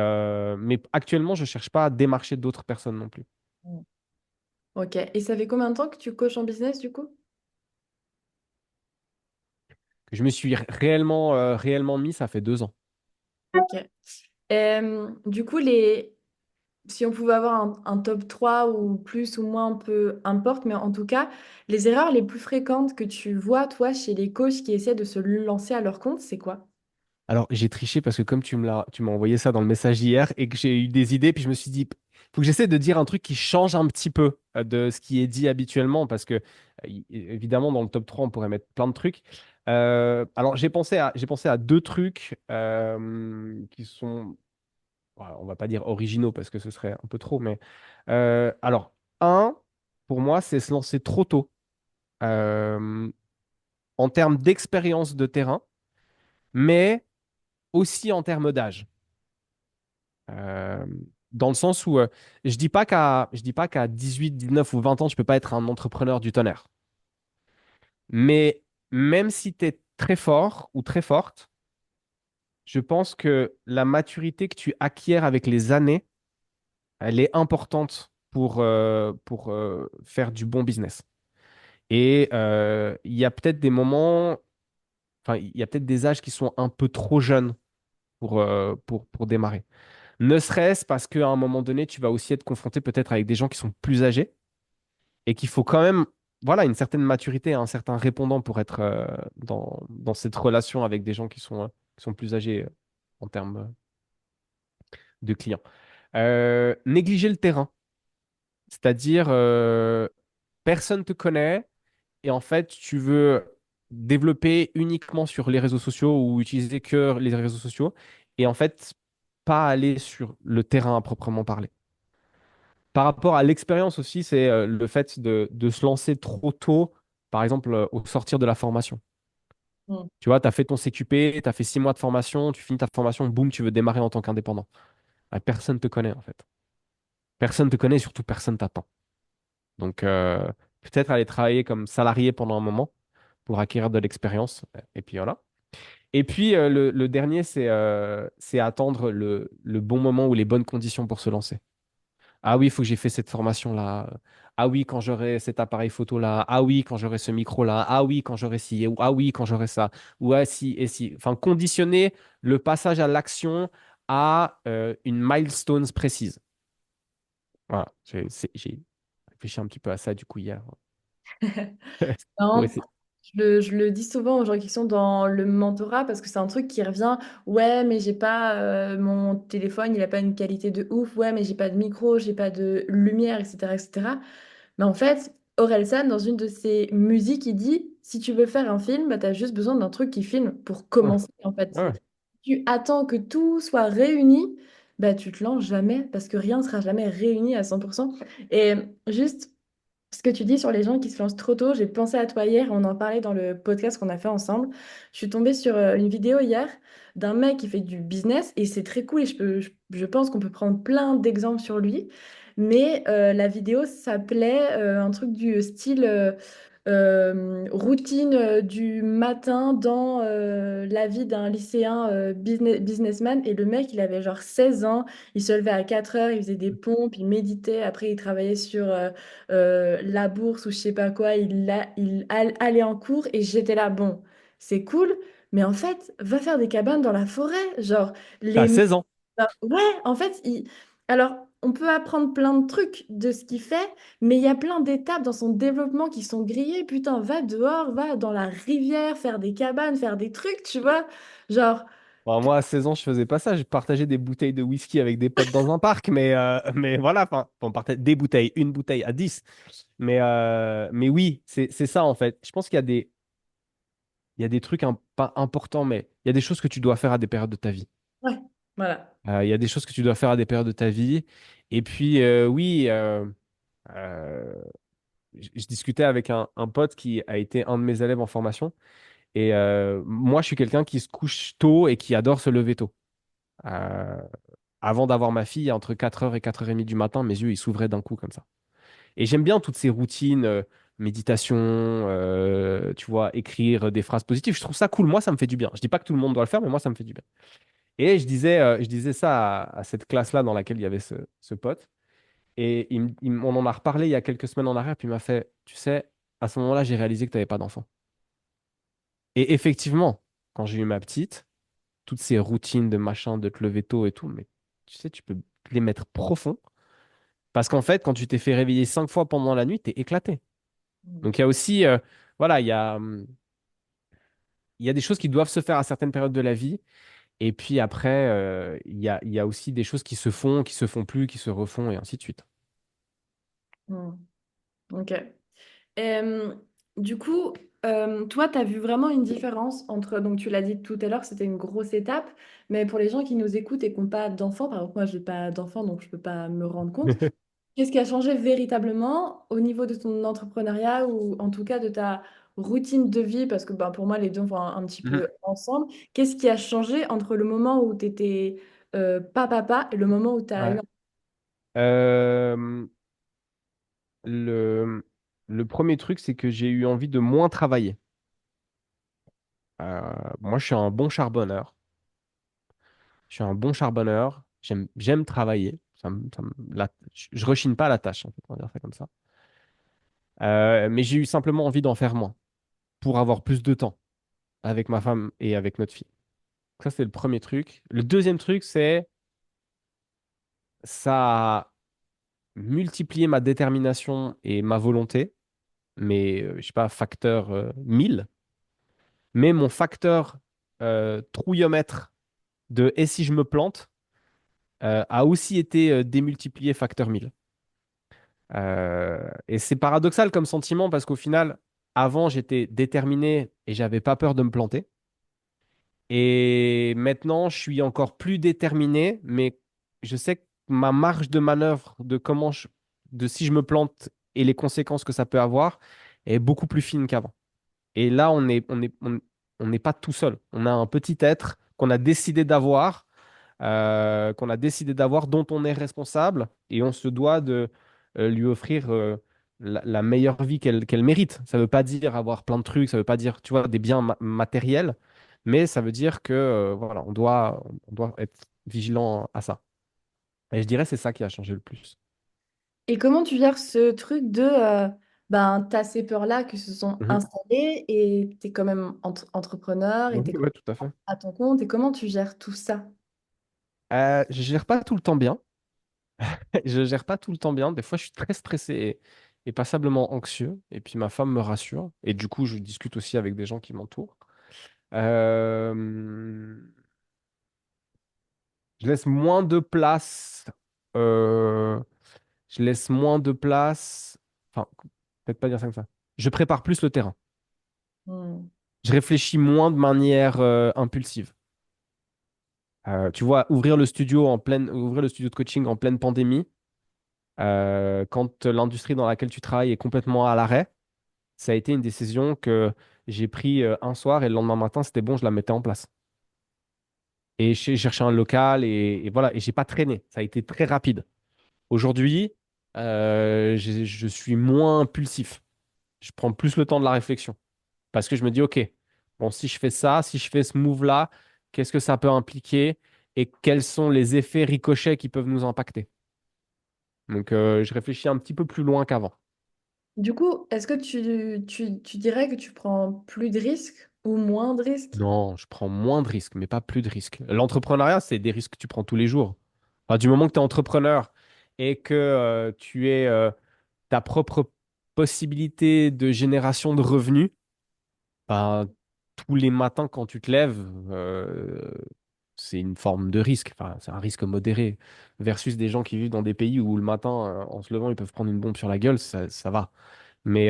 actuellement, je cherche pas à démarcher d'autres personnes non plus. Mm. Ok. Et ça fait combien de temps que tu coaches en business du coup? Que je me suis réellement mis, ça fait 2 ans. Ok. Du coup, si on pouvait avoir un top 3 ou plus ou moins, peu importe, mais en tout cas, les erreurs les plus fréquentes que tu vois, toi, chez les coachs qui essaient de se lancer à leur compte, c'est quoi? Alors, j'ai triché parce que comme tu m'as envoyé ça dans le message hier et que j'ai eu des idées, puis je me suis dit, faut que j'essaie de dire un truc qui change un petit peu de ce qui est dit habituellement parce que, évidemment, dans le top 3 on pourrait mettre plein de trucs. Alors, j'ai pensé à deux trucs qui sont, voilà, on va pas dire originaux parce que ce serait un peu trop, mais alors, un, pour moi, c'est se lancer trop tôt euh, en termes d'expérience de terrain, mais aussi en termes d'âge. Euh, Dans le sens où je dis pas qu'à 18, 19 ou 20 ans, tu peux pas être un entrepreneur du tonnerre. Mais même si tu es très fort ou très forte, je pense que la maturité que tu acquiers avec les années, elle est importante pour faire du bon business. Et il y a peut-être des moments, enfin, il y a peut-être des âges qui sont un peu trop jeunes pour démarrer. Ne serait-ce parce qu'à un moment donné, tu vas aussi être confronté peut-être avec des gens qui sont plus âgés et qu'il faut quand même, voilà, une certaine maturité, un certain répondant pour être dans cette relation avec des gens qui sont plus âgés en termes de clients. Négliger le terrain, c'est-à-dire personne te connaît et en fait, tu veux développer uniquement sur les réseaux sociaux ou utiliser que les réseaux sociaux et en fait, pas aller sur le terrain à proprement parler. Par rapport à l'expérience aussi, c'est le fait de se lancer trop tôt, par exemple au sortir de la formation. Mm. Tu vois, tu as fait ton CQP, tu as fait 6 mois de formation, tu finis ta formation, boum, tu veux démarrer en tant qu'indépendant. Ah, personne ne te connaît en fait. Personne ne te connaît et surtout personne t'attend. Donc peut-être aller travailler comme salarié pendant un moment pour acquérir de l'expérience. Et puis voilà. Et puis le dernier, c'est attendre le bon moment ou les bonnes conditions pour se lancer. Ah oui, il faut que j'ai fait cette formation-là. Ah oui, quand j'aurai cet appareil photo-là. Ah oui, quand j'aurai ce micro-là. Ah oui, quand j'aurai ci. Ou ah oui, quand j'aurai ça. Ou ah si et si. Enfin, conditionner le passage à l'action à une milestone précise. Voilà. J'ai réfléchi un petit peu à ça du coup hier. Pour Non, essayer. je le dis souvent aux gens qui sont dans le mentorat parce que c'est un truc qui revient. Ouais, mais j'ai pas mon téléphone, il a pas une qualité de ouf. Ouais, mais j'ai pas de micro, j'ai pas de lumière, etc., etc. Mais en fait, Orelsan, dans une de ses musiques, il dit, si tu veux faire un film, bah, tu as juste besoin d'un truc qui filme pour Ouais, commencer, en fait. ouais. Tu attends que tout soit réuni, bah, tu te lances jamais parce que rien ne sera jamais réuni à 100%. Et juste ce que tu dis sur les gens qui se lancent trop tôt, j'ai pensé à toi hier, on en parlait dans le podcast qu'on a fait ensemble. Je suis tombée sur une vidéo hier d'un mec qui fait du business et c'est très cool et je pense qu'on peut prendre plein d'exemples sur lui. Mais la vidéo s'appelait un truc du style routine du matin dans la vie d'un lycéen businessman. Et le mec, il avait genre 16 ans, il se levait à 4 heures, il faisait des pompes, il méditait, après il travaillait sur la bourse ou je sais pas quoi, allait en cours et j'étais là, bon, c'est cool, mais en fait, va faire des cabanes dans la forêt, genre T'as les... 16 ans. Ouais, en fait, alors on peut apprendre plein de trucs de ce qu'il fait, mais il y a plein d'étapes dans son développement qui sont grillées. Putain, va dehors, va dans la rivière, faire des cabanes, faire des trucs, tu vois, genre... Bon, moi, à 16 ans, je faisais pas ça. Je partageais des bouteilles de whisky avec des potes dans un parc. Mais voilà, enfin, on partait des bouteilles, une bouteille à 10. Mais oui, c'est ça en fait. Je pense il y a des trucs pas importants, mais il y a des choses que tu dois faire à des périodes de ta vie. Ouais, voilà. Il y a des choses que tu dois faire à des périodes de ta vie. Et puis, oui, euh, je discutais avec un pote qui a été un de mes élèves en formation. Et moi, je suis quelqu'un qui se couche tôt et qui adore se lever tôt. Euh, Avant d'avoir ma fille, entre 4 heures et 4h30 du matin, mes yeux, ils s'ouvraient d'un coup comme ça. Et j'aime bien toutes ces routines, méditation, tu vois, écrire des phrases positives. Je trouve ça cool. Moi, ça me fait du bien. Je dis pas que tout le monde doit le faire, mais moi, ça me fait du bien. Et je disais ça à cette classe-là dans laquelle il y avait ce pote. Et on en a reparlé il y a quelques semaines en arrière, puis il m'a fait, tu sais, à ce moment-là, j'ai réalisé que tu n'avais pas d'enfant. Et effectivement, quand j'ai eu ma petite, toutes ces routines de machin, de te lever tôt et tout, mais tu sais, tu peux les mettre profond. Parce qu'en fait, quand tu t'es fait réveiller 5 fois pendant la nuit, t'es éclaté. Mm. Donc il y a aussi, voilà, il y a des choses qui doivent se faire à certaines périodes de la vie. Et puis après, il y a aussi des choses qui se font plus, qui se refont, et ainsi de suite. Mm. Ok. Euh, du coup, toi, tu as vu vraiment une différence entre, donc tu l'as dit tout à l'heure, c'était une grosse étape, mais pour les gens qui nous écoutent et qui n'ont pas d'enfants, par exemple, moi, je n'ai pas d'enfants, donc je ne peux pas me rendre compte, qu'est-ce qui a changé véritablement au niveau de ton entrepreneuriat ou en tout cas de ta routine de vie, parce que ben, pour moi, les deux vont un petit Mhm. peu ensemble. Qu'est-ce qui a changé entre le moment où tu étais pas papa et le moment où tu as eu Ouais. Euh, le, le premier truc, c'est que j'ai eu envie de moins travailler. Moi, je suis un bon charbonneur. Je suis un bon charbonneur. J'aime travailler. Je rechigne pas à la tâche, en fait, on va dire ça comme ça. Mais j'ai eu simplement envie d'en faire moins pour avoir plus de temps avec ma femme et avec notre fille. Ça, c'est le premier truc. Le deuxième truc, c'est ça a multiplié ma détermination et ma volonté, mais je sais pas, facteur 1000. Mais mon facteur trouillomètre de et si je me plante a aussi été démultiplié facteur 1000. Et c'est paradoxal comme sentiment parce qu'au final, avant, j'étais déterminé et j'avais pas peur de me planter. Et maintenant, je suis encore plus déterminé, mais je sais que ma marge de manœuvre de si je me plante et les conséquences que ça peut avoir est beaucoup plus fine qu'avant. Et là, on n'est pas tout seul. On a un petit être qu'on a décidé d'avoir, dont on est responsable, et on se doit de lui offrir la meilleure vie qu'elle mérite. Ça ne veut pas dire avoir plein de trucs, ça ne veut pas dire, tu vois, des biens matériels, mais ça veut dire que voilà, on doit être vigilant à ça. Et je dirais que c'est ça qui a changé le plus. Et comment tu gères ce truc de, ben, tu as ces peurs-là qui se sont Mhm. installées et tu es quand même entrepreneur et tu es Oui, ouais, tout à fait. à ton compte et comment tu gères tout ça? Je gère pas tout le temps bien. Je gère pas tout le temps bien. Des fois, je suis très stressé et passablement anxieux. Et puis, ma femme me rassure. Et du coup, je discute aussi avec des gens qui m'entourent. Euh, je laisse moins de place. euh, je laisse moins de place. Enfin, peut-être pas dire ça comme ça. Je prépare plus le terrain. Hmm. Je réfléchis moins de manière impulsive. Tu vois, ouvrir le studio de coaching en pleine pandémie, quand l'industrie dans laquelle tu travailles est complètement à l'arrêt. Ça a été une décision que j'ai pris un soir et le lendemain matin, c'était bon, je la mettais en place. Et j'ai cherché un local et voilà, et j'ai pas traîné. Ça a été très rapide. Aujourd'hui, je suis moins impulsif. Je prends plus le temps de la réflexion parce que je me dis, OK, bon, si je fais ça, si je fais ce move-là, qu'est-ce que ça peut impliquer et quels sont les effets ricochets qui peuvent nous impacter. Donc, je réfléchis un petit peu plus loin qu'avant. Du coup, est-ce que tu dirais que tu prends plus de risques ou moins de risques? Non, je prends moins de risques, mais pas plus de risques. L'entrepreneuriat, c'est des risques que tu prends tous les jours. Enfin, du moment que tu es entrepreneur et que tu es ta propre possibilité de génération de revenus, bah, tous les matins quand tu te lèves, c'est une forme de risque. Enfin, c'est un risque modéré versus des gens qui vivent dans des pays où le matin, en se levant, ils peuvent prendre une bombe sur la gueule, ça va. Mais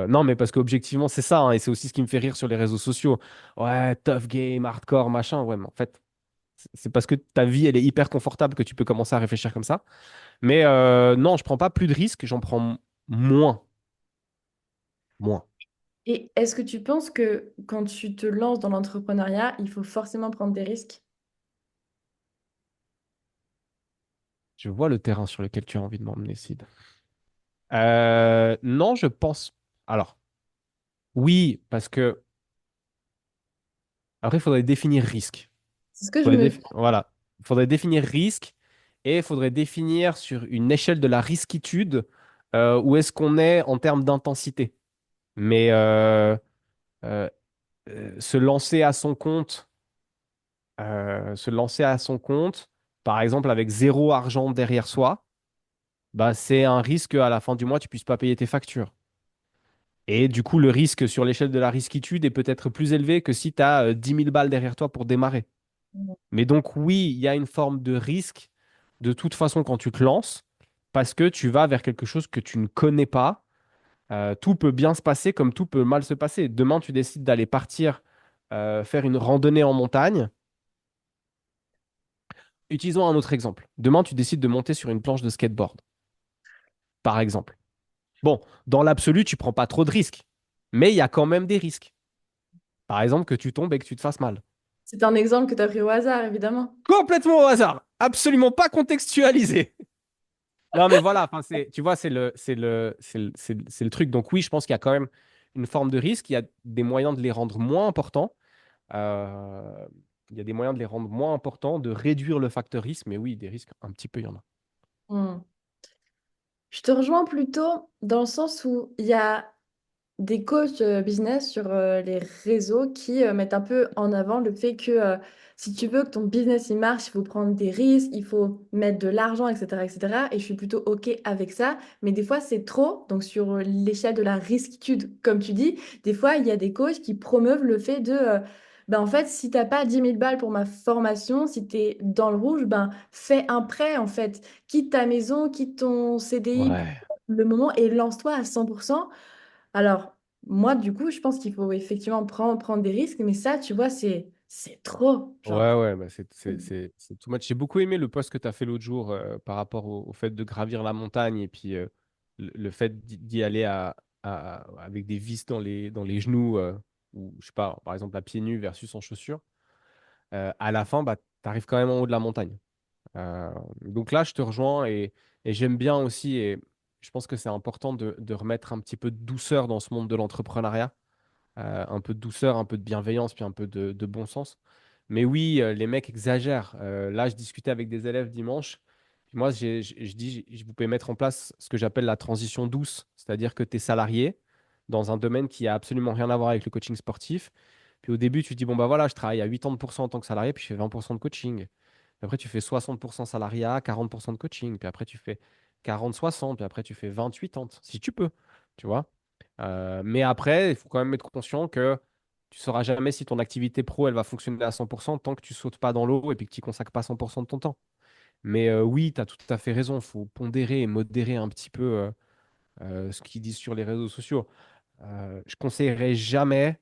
non, mais parce qu'objectivement, c'est ça, hein, et c'est aussi ce qui me fait rire sur les réseaux sociaux. Ouais, tough game, hardcore, machin. Ouais, mais en fait, c'est parce que ta vie, elle est hyper confortable que tu peux commencer à réfléchir comme ça. Mais non, je prends pas plus de risques, j'en prends moins. Moins. Et est-ce que tu penses que quand tu te lances dans l'entrepreneuriat, il faut forcément prendre des risques? Je vois le terrain sur lequel tu as envie de m'emmener, Sid. Non, je pense. Alors, oui, parce que après, il faudrait définir risque. C'est ce que je me dis. Voilà. Il faudrait définir risque et il faudrait définir sur une échelle de la risquitude où est-ce qu'on est en termes d'intensité. Mais euh, se lancer à son compte, se lancer à son compte, par exemple avec zéro argent derrière soi, bah, c'est un risque à la fin du mois, tu puisses pas payer tes factures. Et du coup, le risque sur l'échelle de la risquitude est peut-être plus élevé que si tu as 10 000 balles derrière toi pour démarrer. Mais donc, oui, il y a une forme de risque de toute façon quand tu te lances, parce que tu vas vers quelque chose que tu ne connais pas. Tout peut bien se passer comme tout peut mal se passer. Demain, tu décides d'aller partir faire une randonnée en montagne. Utilisons un autre exemple. Demain, tu décides de monter sur une planche de skateboard, par exemple. Bon, dans l'absolu, tu prends pas trop de risques, mais il y a quand même des risques. Par exemple, que tu tombes et que tu te fasses mal. C'est un exemple que tu as pris au hasard, évidemment. Complètement au hasard, absolument pas contextualisé. Non, mais voilà, enfin, tu vois, c'est le truc. Donc oui, je pense qu'il y a quand même une forme de risque. Il y a des moyens de les rendre moins importants. Euh, il y a des moyens de les rendre moins importants, de réduire le facteur risque. Mais oui, des risques, un petit peu, il y en a. Hmm. Je te rejoins plutôt dans le sens où il y a des coachs business sur les réseaux qui mettent un peu en avant le fait que si tu veux que ton business il marche, il faut prendre des risques, il faut mettre de l'argent, etc., etc. Et cetera. Et je suis plutôt OK avec ça. Mais des fois, c'est trop. Donc, sur l'échelle de la risquitude, comme tu dis, des fois, il y a des coachs qui promeuvent le fait de, ben, en fait, si tu n'as pas 10 000 balles pour ma formation, si tu es dans le rouge, ben, fais un prêt, en fait. Quitte ta maison, quitte ton CDI pour Ouais. le moment et lance-toi à 100%. Alors, moi, du coup, je pense qu'il faut effectivement prendre des risques, mais ça, tu vois, c'est trop. Ouais, Genre, ouais, bah c'est too much. J'ai beaucoup aimé le post que tu as fait l'autre jour par rapport au fait de gravir la montagne et puis le fait d'y aller avec des vis dans les genoux ou, je sais pas, par exemple, à pieds nus versus en chaussures. À la fin, bah, tu arrives quand même en haut de la montagne. Donc là, je te rejoins et j'aime bien aussi, et je pense que c'est important de remettre un petit peu de douceur dans ce monde de l'entrepreneuriat, un peu de douceur, un peu de bienveillance, puis un peu de bon sens. Mais oui, les mecs exagèrent. Là, je discutais avec des élèves dimanche. Puis moi, je dis, vous pouvez mettre en place ce que j'appelle la transition douce, c'est-à-dire que tu es salarié dans un domaine qui a absolument rien à voir avec le coaching sportif. Puis au début, tu te dis, bon, bah voilà, je travaille à 80% en tant que salarié, puis je fais 20% de coaching. Puis après, tu fais 60% salariat, 40% de coaching. Puis après, tu fais 40-60. Puis après, tu fais 20-80, si tu peux. Tu vois? Mais après, il faut quand même être conscient que tu ne sauras jamais si ton activité pro, elle va fonctionner à 100% tant que tu sautes pas dans l'eau et puis que tu ne consacres pas 100% de ton temps. Mais oui, tu as tout à fait raison. Il faut pondérer et modérer un petit peu ce qu'ils disent sur les réseaux sociaux. Je conseillerais jamais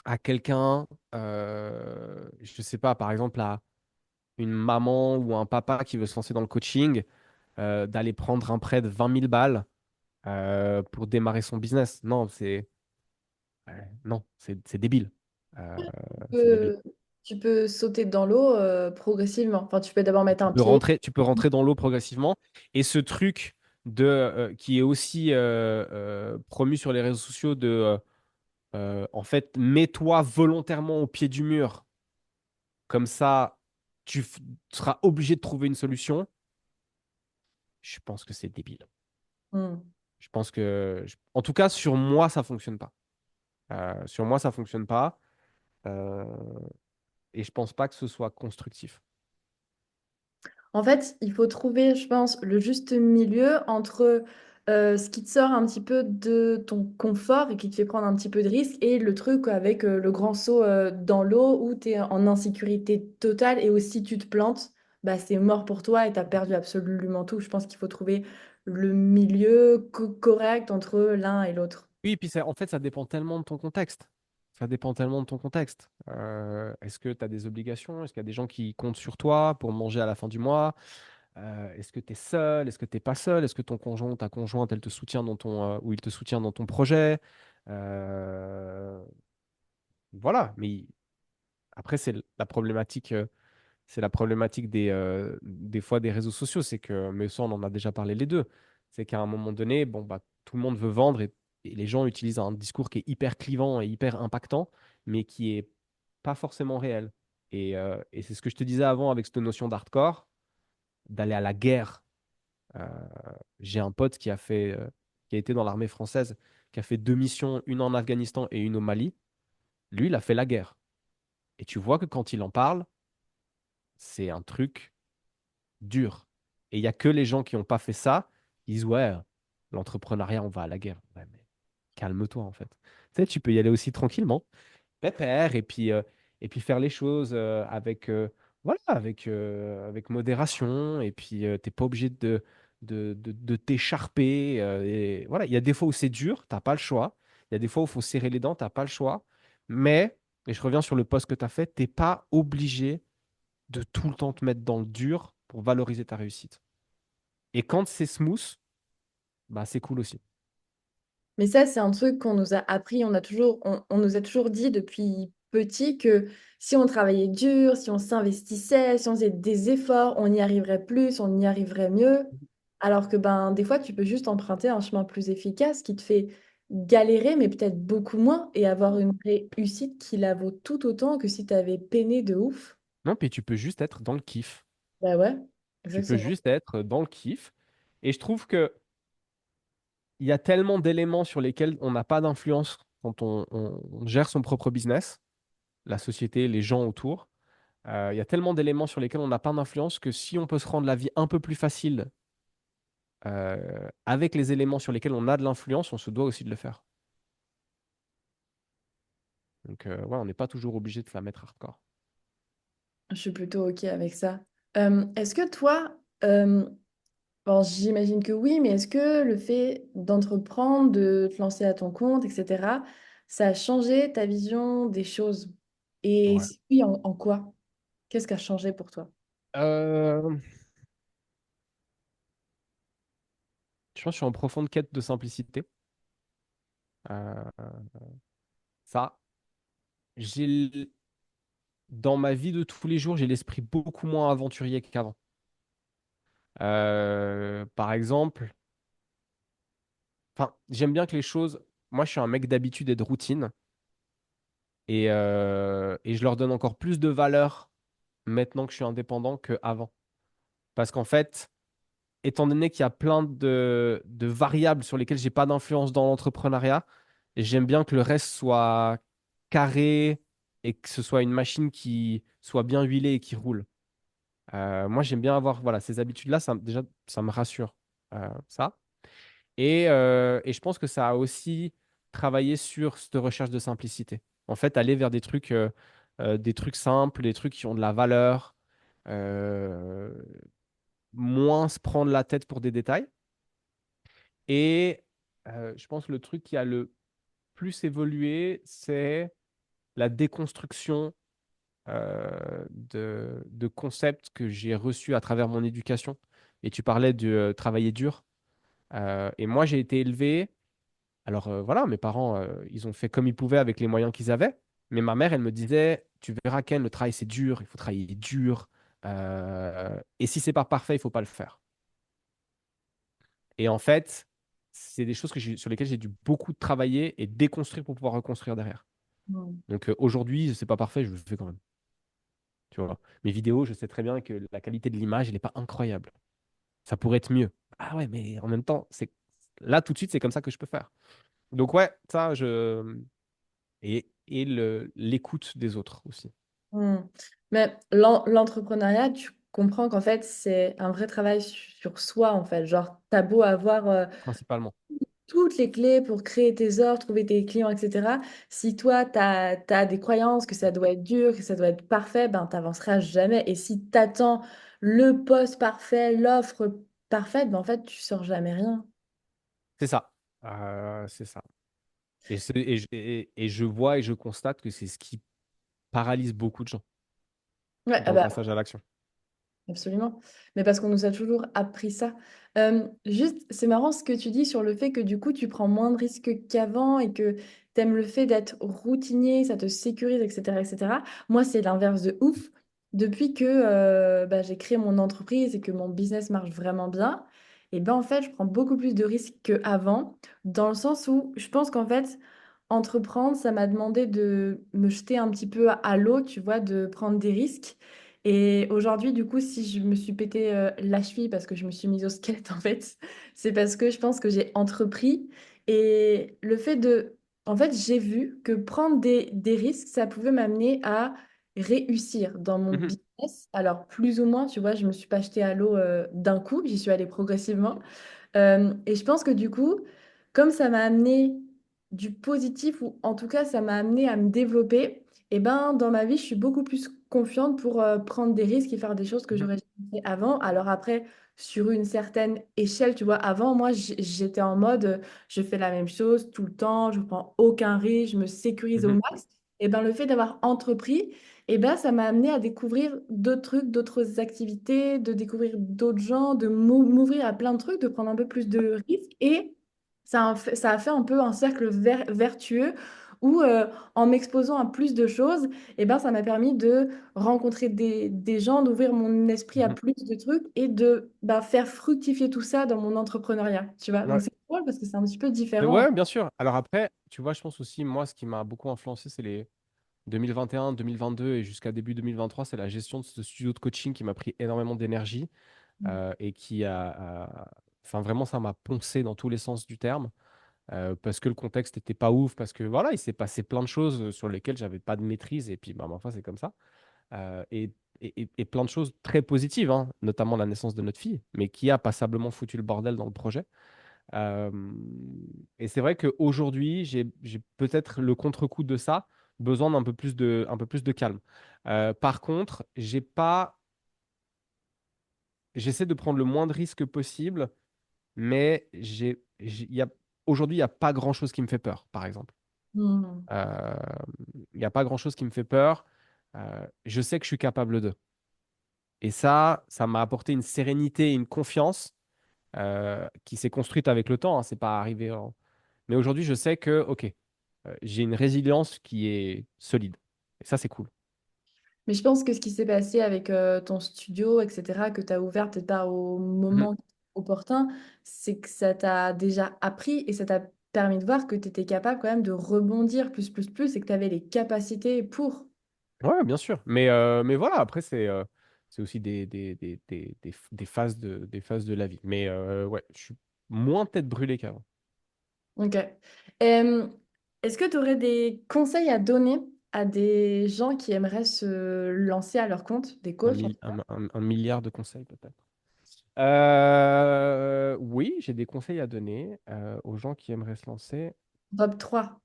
à quelqu'un, je ne sais pas, par exemple, à une maman ou un papa qui veut se lancer dans le coaching, d'aller prendre un prêt de 20 000 balles pour démarrer son business. Non, non, c'est débile. Euh, tu c'est débile. peux, tu peux sauter dans l'eau progressivement. Enfin, tu peux d'abord mettre un Tu peux pied. rentrer, tu peux rentrer dans l'eau progressivement. Et ce truc qui est aussi promu sur les réseaux sociaux en fait, mets-toi volontairement au pied du mur. Comme ça, seras obligé de trouver une solution. Je pense que c'est débile. Hmm. Je pense en tout cas, sur moi, ça fonctionne pas. Sur moi, ça fonctionne pas. Euh, et je pense pas que ce soit constructif. En fait, il faut trouver, je pense, le juste milieu entre ce qui te sort un petit peu de ton confort et qui te fait prendre un petit peu de risque et le truc avec le grand saut dans l'eau où tu es en insécurité totale et aussi tu te plantes, bah, c'est mort pour toi et tu as perdu absolument tout. Je pense qu'il faut trouver le milieu correct entre l'un et l'autre. Oui, puis en fait, ça dépend tellement de ton contexte. Ça dépend tellement de ton contexte. Est-ce que tu as des obligations? Est-ce qu'il y a des gens qui comptent sur toi pour manger à la fin du mois? Est-ce que tu es seul? Est-ce que tu n'es pas seul? Est-ce que ton conjoint, ta conjointe, elle te soutient ou il te soutient dans ton projet? Euh, Voilà. Mais après, c'est la problématique des fois des réseaux sociaux. C'est que, mais ça, on en a déjà parlé les deux. C'est qu'à un moment donné, bon, bah, tout le monde veut vendre et les gens utilisent un discours qui est hyper clivant et hyper impactant, mais qui est pas forcément réel. Et c'est ce que je te disais avant avec cette notion d'hardcore, d'aller à la guerre. Euh, j'ai un pote qui a été dans l'armée française, qui a fait 2 missions, une en Afghanistan et une au Mali. Lui, il a fait la guerre. Et tu vois que quand il en parle, c'est un truc dur. Et il n'y a que les gens qui n'ont pas fait ça qui disent, ouais, l'entrepreneuriat, on va à la guerre. Ouais, mais calme-toi, en fait. Tu sais, tu peux y aller aussi tranquillement, pépère, et puis faire les choses avec, voilà, avec modération. Et puis, t'es pas obligé de t'écharper. Et voilà, il y a des fois où c'est dur, t'as pas le choix. Il y a des fois où il faut serrer les dents, t'as pas le choix. Mais, et je reviens sur le post que tu as fait, t'es pas obligé de tout le temps te mettre dans le dur pour valoriser ta réussite. Et quand c'est smooth, bah c'est cool aussi. Mais ça, c'est un truc qu'on nous a appris. On nous a toujours dit depuis petit que si on travaillait dur, si on s'investissait, si on faisait des efforts, on y arriverait plus, on y arriverait mieux. Alors que ben, des fois, tu peux juste emprunter un chemin plus efficace qui te fait galérer, mais peut-être beaucoup moins, et avoir une réussite qui la vaut tout autant que si tu avais peiné de ouf. Non, puis tu peux juste être dans le kiff. Bah ouais, Tu peux exactement. juste être dans le kiff. Et je trouve que il y a tellement d'éléments sur lesquels on n'a pas d'influence quand on gère son propre business, la société, les gens autour. Il y a tellement d'éléments sur lesquels on n'a pas d'influence que si on peut se rendre la vie un peu plus facile avec les éléments sur lesquels on a de l'influence, on se doit aussi de le faire. Donc, ouais, on n'est pas toujours obligé de se la mettre hardcore. Je suis plutôt OK avec ça. Est-ce que toi, alors j'imagine que oui, mais est-ce que le fait d'entreprendre, de te lancer à ton compte, etc., ça a changé ta vision des choses? Et Ouais. si oui, en quoi? Qu'est-ce qui a changé pour toi? Euh, je pense que je suis en profonde quête de simplicité. Euh, ça, j'ai dans ma vie de tous les jours, j'ai l'esprit beaucoup moins aventurier qu'avant. Par exemple, enfin, j'aime bien que les choses. Moi, je suis un mec d'habitude et de routine, et je leur donne encore plus de valeur maintenant que je suis indépendant qu'avant. Parce qu'en fait, étant donné qu'il y a plein de variables sur lesquelles j'ai pas d'influence dans l'entrepreneuriat, j'aime bien que le reste soit carré et que ce soit une machine qui soit bien huilée et qui roule. Moi, j'aime bien avoir voilà, ces habitudes-là, déjà, ça me rassure. Ça. Et je pense que ça a aussi travaillé sur cette recherche de simplicité. En fait, aller vers des trucs simples, des trucs qui ont de la valeur, euh, moins se prendre la tête pour des détails. Et je pense que le truc qui a le plus évolué, c'est la déconstruction de concepts que j'ai reçus à travers mon éducation. Et tu parlais de travailler dur. Et moi, j'ai été élevé. Alors voilà, mes parents, ils ont fait comme ils pouvaient avec les moyens qu'ils avaient. Mais ma mère, elle me disait, tu verras, Ken, le travail, c'est dur, il faut travailler dur. Et si c'est pas parfait, il faut pas le faire. Et en fait, c'est des choses sur lesquelles j'ai dû beaucoup travailler et déconstruire pour pouvoir reconstruire derrière. Hmm. Donc aujourd'hui, c'est pas parfait, je le fais quand même. Tu vois. Mes vidéos, je sais très bien que la qualité de l'image, elle n'est pas incroyable. Ça pourrait être mieux. Ah ouais, mais en même temps, c'est là tout de suite, c'est comme ça que je peux faire. Donc ouais, ça, et l'écoute des autres aussi, Hmm. Mais l'entrepreneuriat, tu comprends qu'en fait, c'est un vrai travail sur soi, en fait. Genre, t'as beau avoir principalement. toutes les clés pour créer tes offres, trouver tes clients, etc. Si toi, tu as, des croyances que ça doit être dur, que ça doit être parfait, ben, tu n'avanceras jamais. Et si tu attends le poste parfait, l'offre parfaite, ben, en fait, tu sors jamais rien. C'est ça. C'est ça. Et je vois et je constate que c'est ce qui paralyse beaucoup de gens Ouais, ah dans le bah, passage à l'action. absolument. Mais parce qu'on nous a toujours appris ça. Juste, c'est marrant ce que tu dis sur le fait que du coup, tu prends moins de risques qu'avant et que tu aimes le fait d'être routinier, ça te sécurise, etc., etc. Moi, c'est l'inverse de ouf. Depuis que bah, j'ai créé mon entreprise et que mon business marche vraiment bien, et ben en fait, je prends beaucoup plus de risques qu'avant, dans le sens où je pense qu'en fait, entreprendre, ça m'a demandé de me jeter un petit peu à l'eau, tu vois, de prendre des risques. Et aujourd'hui, du coup, si je me suis pété la cheville parce que je me suis mise au skate, en fait, c'est parce que je pense que j'ai entrepris. Et le fait de... En fait, j'ai vu que prendre des risques, ça pouvait m'amener à réussir dans mon Mhm, business. Alors, plus ou moins, tu vois, je me suis pas jetée à l'eau d'un coup, j'y suis allée progressivement. Et je pense que du coup, comme ça m'a amené du positif, ou en tout cas ça m'a amené à me développer, et ben dans ma vie, je suis beaucoup plus confiante pour prendre des risques et faire des choses que mhm, j'aurais jamais fait avant. Alors après, sur une certaine échelle, tu vois, avant, moi, j'étais en mode, je fais la même chose tout le temps, je prends aucun risque, je me sécurise au mhm, max. Et ben le fait d'avoir entrepris, et ben ça m'a amené à découvrir d'autres trucs, d'autres activités, de découvrir d'autres gens, de m'ouvrir à plein de trucs, de prendre un peu plus de risques. Et ça a fait un peu un cercle vertueux où, en m'exposant à plus de choses, et ben, ça m'a permis de rencontrer des gens, d'ouvrir mon esprit à mhm. plus de trucs et de bah, faire fructifier tout ça dans mon entrepreneuriat. Tu vois? Donc Ouais. c'est drôle parce que c'est un petit peu Mais différent. ouais, bien sûr. Alors après, tu vois, je pense aussi, moi, ce qui m'a beaucoup influencé, c'est les 2021, 2022 et jusqu'à début 2023, c'est la gestion de ce studio de coaching qui m'a pris énormément d'énergie et qui enfin, vraiment, ça m'a poncé dans tous les sens du terme parce que le contexte n'était pas ouf, parce que voilà, il s'est passé plein de choses sur lesquelles j'avais pas de maîtrise et puis, bah, ma foi, c'est comme ça. Euh, et, et plein de choses très positives, hein, notamment la naissance de notre fille, mais qui a passablement foutu le bordel dans le projet. Euh, et c'est vrai qu'aujourd'hui, j'ai peut-être le contre-coup de ça, besoin un peu plus de calme. Par contre, j'essaie de prendre le moins de risques possible, mais aujourd'hui, il n'y a pas grand-chose qui me fait peur, par exemple. Hmm. Euh, Il n'y a pas grand-chose qui me fait peur. Je sais que je suis capable de. Et ça m'a apporté une sérénité et une confiance qui s'est construite avec le temps. Hein, c'est pas arrivé. Mais aujourd'hui, je sais que, OK, j'ai une résilience qui est solide. Et ça, c'est cool. Mais je pense que ce qui s'est passé avec ton studio, etc., que tu as ouvert peut-être pas au Mhm. moment opportun, c'est que ça t'a déjà appris et ça t'a permis de voir que tu étais capable quand même de rebondir plus et que tu avais les capacités pour. Ouais, bien sûr. Mais voilà, après, c'est aussi des phases de la vie. Mais ouais, je suis moins tête brûlée qu'avant. Ok. Est-ce que tu aurais des conseils à donner à des gens qui aimeraient se lancer à leur compte, des coachs? Un milliard de conseils, peut-être. Oui, j'ai des conseils à donner aux gens qui aimeraient se lancer. Top 3.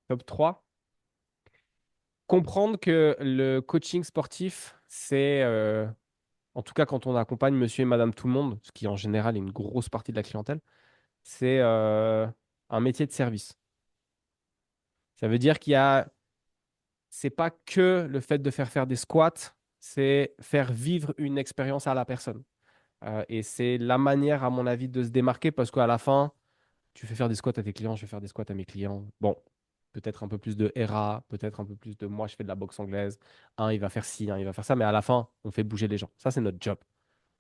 Top 3. Comprendre que le coaching sportif, c'est, en tout cas quand on accompagne monsieur et madame tout le monde, ce qui en général est une grosse partie de la clientèle, c'est un métier de service. Ça veut dire c'est pas que le fait de faire des squats, c'est faire vivre une expérience à la personne. Et c'est la manière, à mon avis, de se démarquer parce qu'à la fin, tu fais faire des squats à tes clients, je vais faire des squats à mes clients. Bon, peut-être un peu plus de RA, peut-être un peu plus de moi, je fais de la boxe anglaise. Un, il va faire ci, un, il va faire ça, mais à la fin, on fait bouger les gens. Ça, c'est notre job.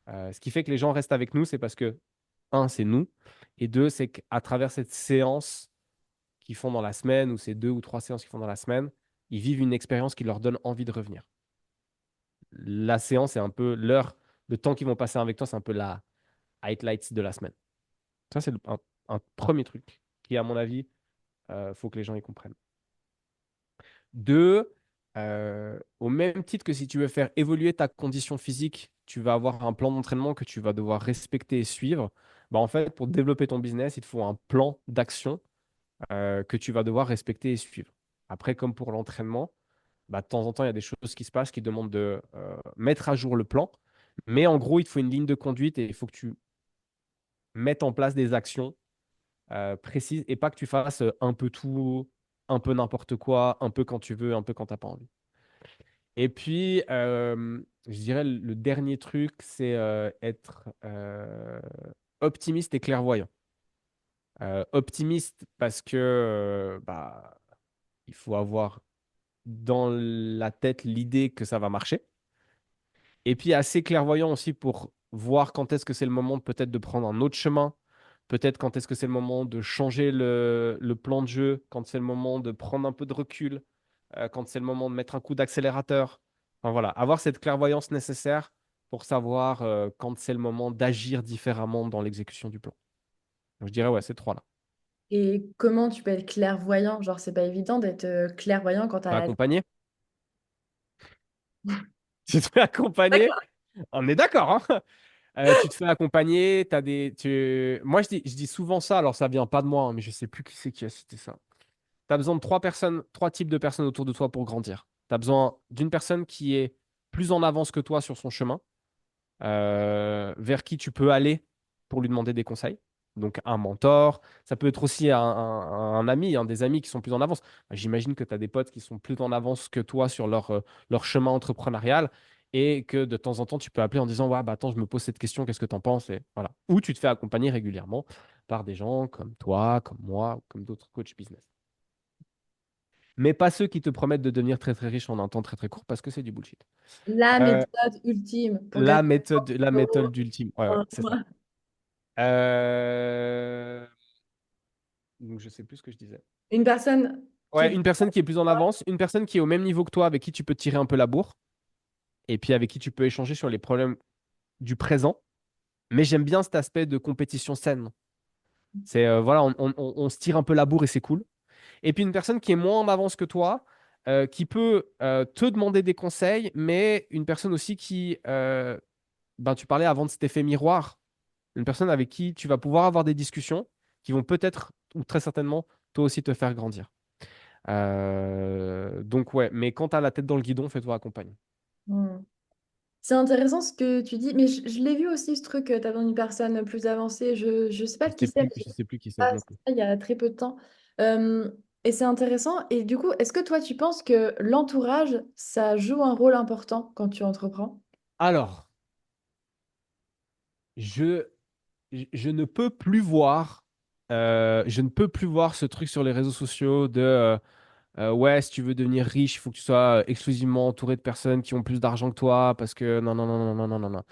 Ce qui fait que les gens restent avec nous, c'est parce que, un, c'est nous, et deux, c'est qu'à travers cette séance qu'ils font dans la semaine, ou ces 2 ou 3 séances qu'ils font dans la semaine, ils vivent une expérience qui leur donne envie de revenir. La séance, c'est un peu le temps qu'ils vont passer avec toi, c'est un peu la highlights de la semaine. Ça, c'est un premier truc qui, à mon avis, faut que les gens y comprennent. Deux, au même titre que si tu veux faire évoluer ta condition physique, tu vas avoir un plan d'entraînement que tu vas devoir respecter et suivre. Bah, en fait, pour développer ton business, il te faut un plan d'action que tu vas devoir respecter et suivre. Après, comme pour l'entraînement, bah, de temps en temps, il y a des choses qui se passent qui demandent de mettre à jour le plan. Mais en gros, il te faut une ligne de conduite et il faut que tu mettes en place des actions précises et pas que tu fasses un peu tout, un peu n'importe quoi, un peu quand tu veux, un peu quand tu n'as pas envie. Et puis, je dirais le dernier truc, c'est être optimiste et clairvoyant. Optimiste parce que bah, il faut avoir dans la tête l'idée que ça va marcher. Et puis assez clairvoyant aussi pour voir quand est-ce que c'est le moment peut-être de prendre un autre chemin, peut-être quand est-ce que c'est le moment de changer le plan de jeu, quand c'est le moment de prendre un peu de recul, quand c'est le moment de mettre un coup d'accélérateur. Enfin, voilà, avoir cette clairvoyance nécessaire pour savoir quand c'est le moment d'agir différemment dans l'exécution du plan. Donc, je dirais, ouais, ces trois-là. Et comment tu peux être clairvoyant? Genre, c'est pas évident d'être clairvoyant quand t'as Pas la... accompagné? Tu te fais accompagner? D'accord. On est d'accord, hein? Tu te fais accompagner, t'as des. Moi, je dis souvent ça, alors ça vient pas de moi, hein, mais je sais plus qui c'est qui a cité ça. Tu as besoin de trois personnes, trois types de personnes autour de toi pour grandir. Tu as besoin d'une personne qui est plus en avance que toi sur son chemin, vers qui tu peux aller pour lui demander des conseils. Donc un mentor, ça peut être aussi un ami, des amis qui sont plus en avance. J'imagine que tu as des potes qui sont plus en avance que toi sur leur chemin entrepreneurial et que de temps en temps, tu peux appeler en disant, ouais, bah attends, je me pose cette question, qu'est-ce que tu en penses? Et voilà. Ou tu te fais accompagner régulièrement par des gens comme toi, comme moi, ou comme d'autres coachs business. Mais pas ceux qui te promettent de devenir très très riche en un temps très très court parce que c'est du bullshit. La Euh, méthode ultime pour gagner la 100 euros méthode ultime. Ouais, ouais, en un c'est ça. mois. Euh, Donc, je sais plus ce que je disais. Une personne qui Ouais, est... une personne qui est plus en avance, une personne qui est au même niveau que toi, avec qui tu peux tirer un peu la bourre, et puis avec qui tu peux échanger sur les problèmes du présent. Mais j'aime bien cet aspect de compétition saine. C'est voilà, on se tire un peu la bourre et c'est cool. Et puis une personne qui est moins en avance que toi, qui peut te demander des conseils, mais une personne aussi qui, ben, tu parlais avant de cet effet miroir, une personne avec qui tu vas pouvoir avoir des discussions qui vont peut-être, ou très certainement, toi aussi te faire grandir. Donc ouais, mais quand tu as la tête dans le guidon, fais-toi accompagner. Hmm. C'est intéressant ce que tu dis, mais je l'ai vu aussi ce truc, tu as besoin d'une personne plus avancée, je sais pas qui c'est, mais j'ai Je sais plus qui c'est pas non ça plus. il y a très peu de temps. Euh, et c'est intéressant, et du coup, est-ce que toi tu penses que l'entourage, ça joue un rôle important quand tu entreprends? Alors, je, je ne peux plus voir, je ne peux plus voir ce truc sur les réseaux sociaux de ouais, si tu veux devenir riche, il faut que tu sois exclusivement entouré de personnes qui ont plus d'argent que toi, parce que non, non, non, non, non, non, non, non.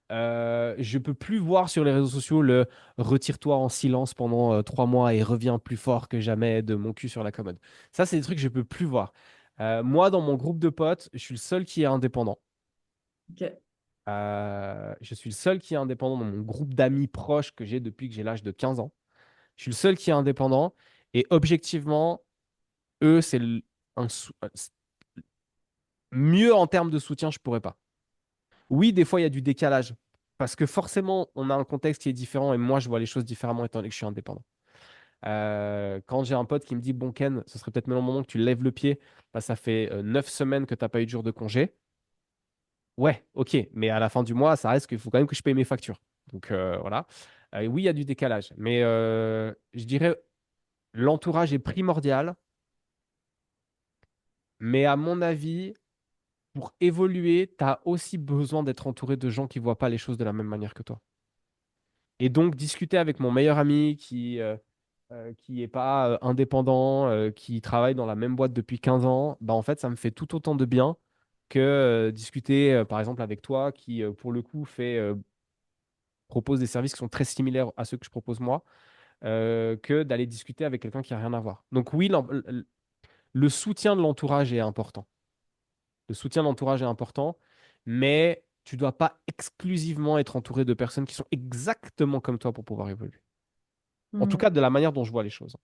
Je peux plus voir sur les réseaux sociaux le retire-toi en silence pendant 3 mois et reviens plus fort que jamais de mon cul sur la commode. Ça, c'est des trucs que je peux plus voir. Moi, dans mon groupe de potes, je suis le seul qui est indépendant. Ok. Je suis le seul qui est indépendant dans mon groupe d'amis proches que j'ai depuis que j'ai l'âge de 15 ans. Je suis le seul qui est indépendant. Et objectivement, eux, un mieux en termes de soutien, je pourrais pas. Oui, des fois, il y a du décalage. Parce que forcément, on a un contexte qui est différent et moi, je vois les choses différemment étant donné que je suis indépendant. Quand j'ai un pote qui me dit, bon, Ken, ce serait peut-être même le moment que tu lèves le pied, bah, ça fait 9 semaines que tu n'as pas eu de jour de congé. Ouais, ok, mais à la fin du mois, ça reste qu'il faut quand même que je paye mes factures. Donc voilà. Oui, il y a du décalage. Mais je dirais, l'entourage est primordial. Mais à mon avis, pour évoluer, tu as aussi besoin d'être entouré de gens qui ne voient pas les choses de la même manière que toi. Et donc, discuter avec mon meilleur ami qui est pas indépendant, qui travaille dans la même boîte depuis 15 ans, bah, en fait, ça me fait tout autant de bien que discuter, par exemple, avec toi, qui, pour le coup, propose des services qui sont très similaires à ceux que je propose moi, que d'aller discuter avec quelqu'un qui n'a rien à voir. Donc oui, le soutien de l'entourage est important. Le soutien de l'entourage est important, mais tu ne dois pas exclusivement être entouré de personnes qui sont exactement comme toi pour pouvoir évoluer. En tout Hmm. cas, de la manière dont je vois les choses.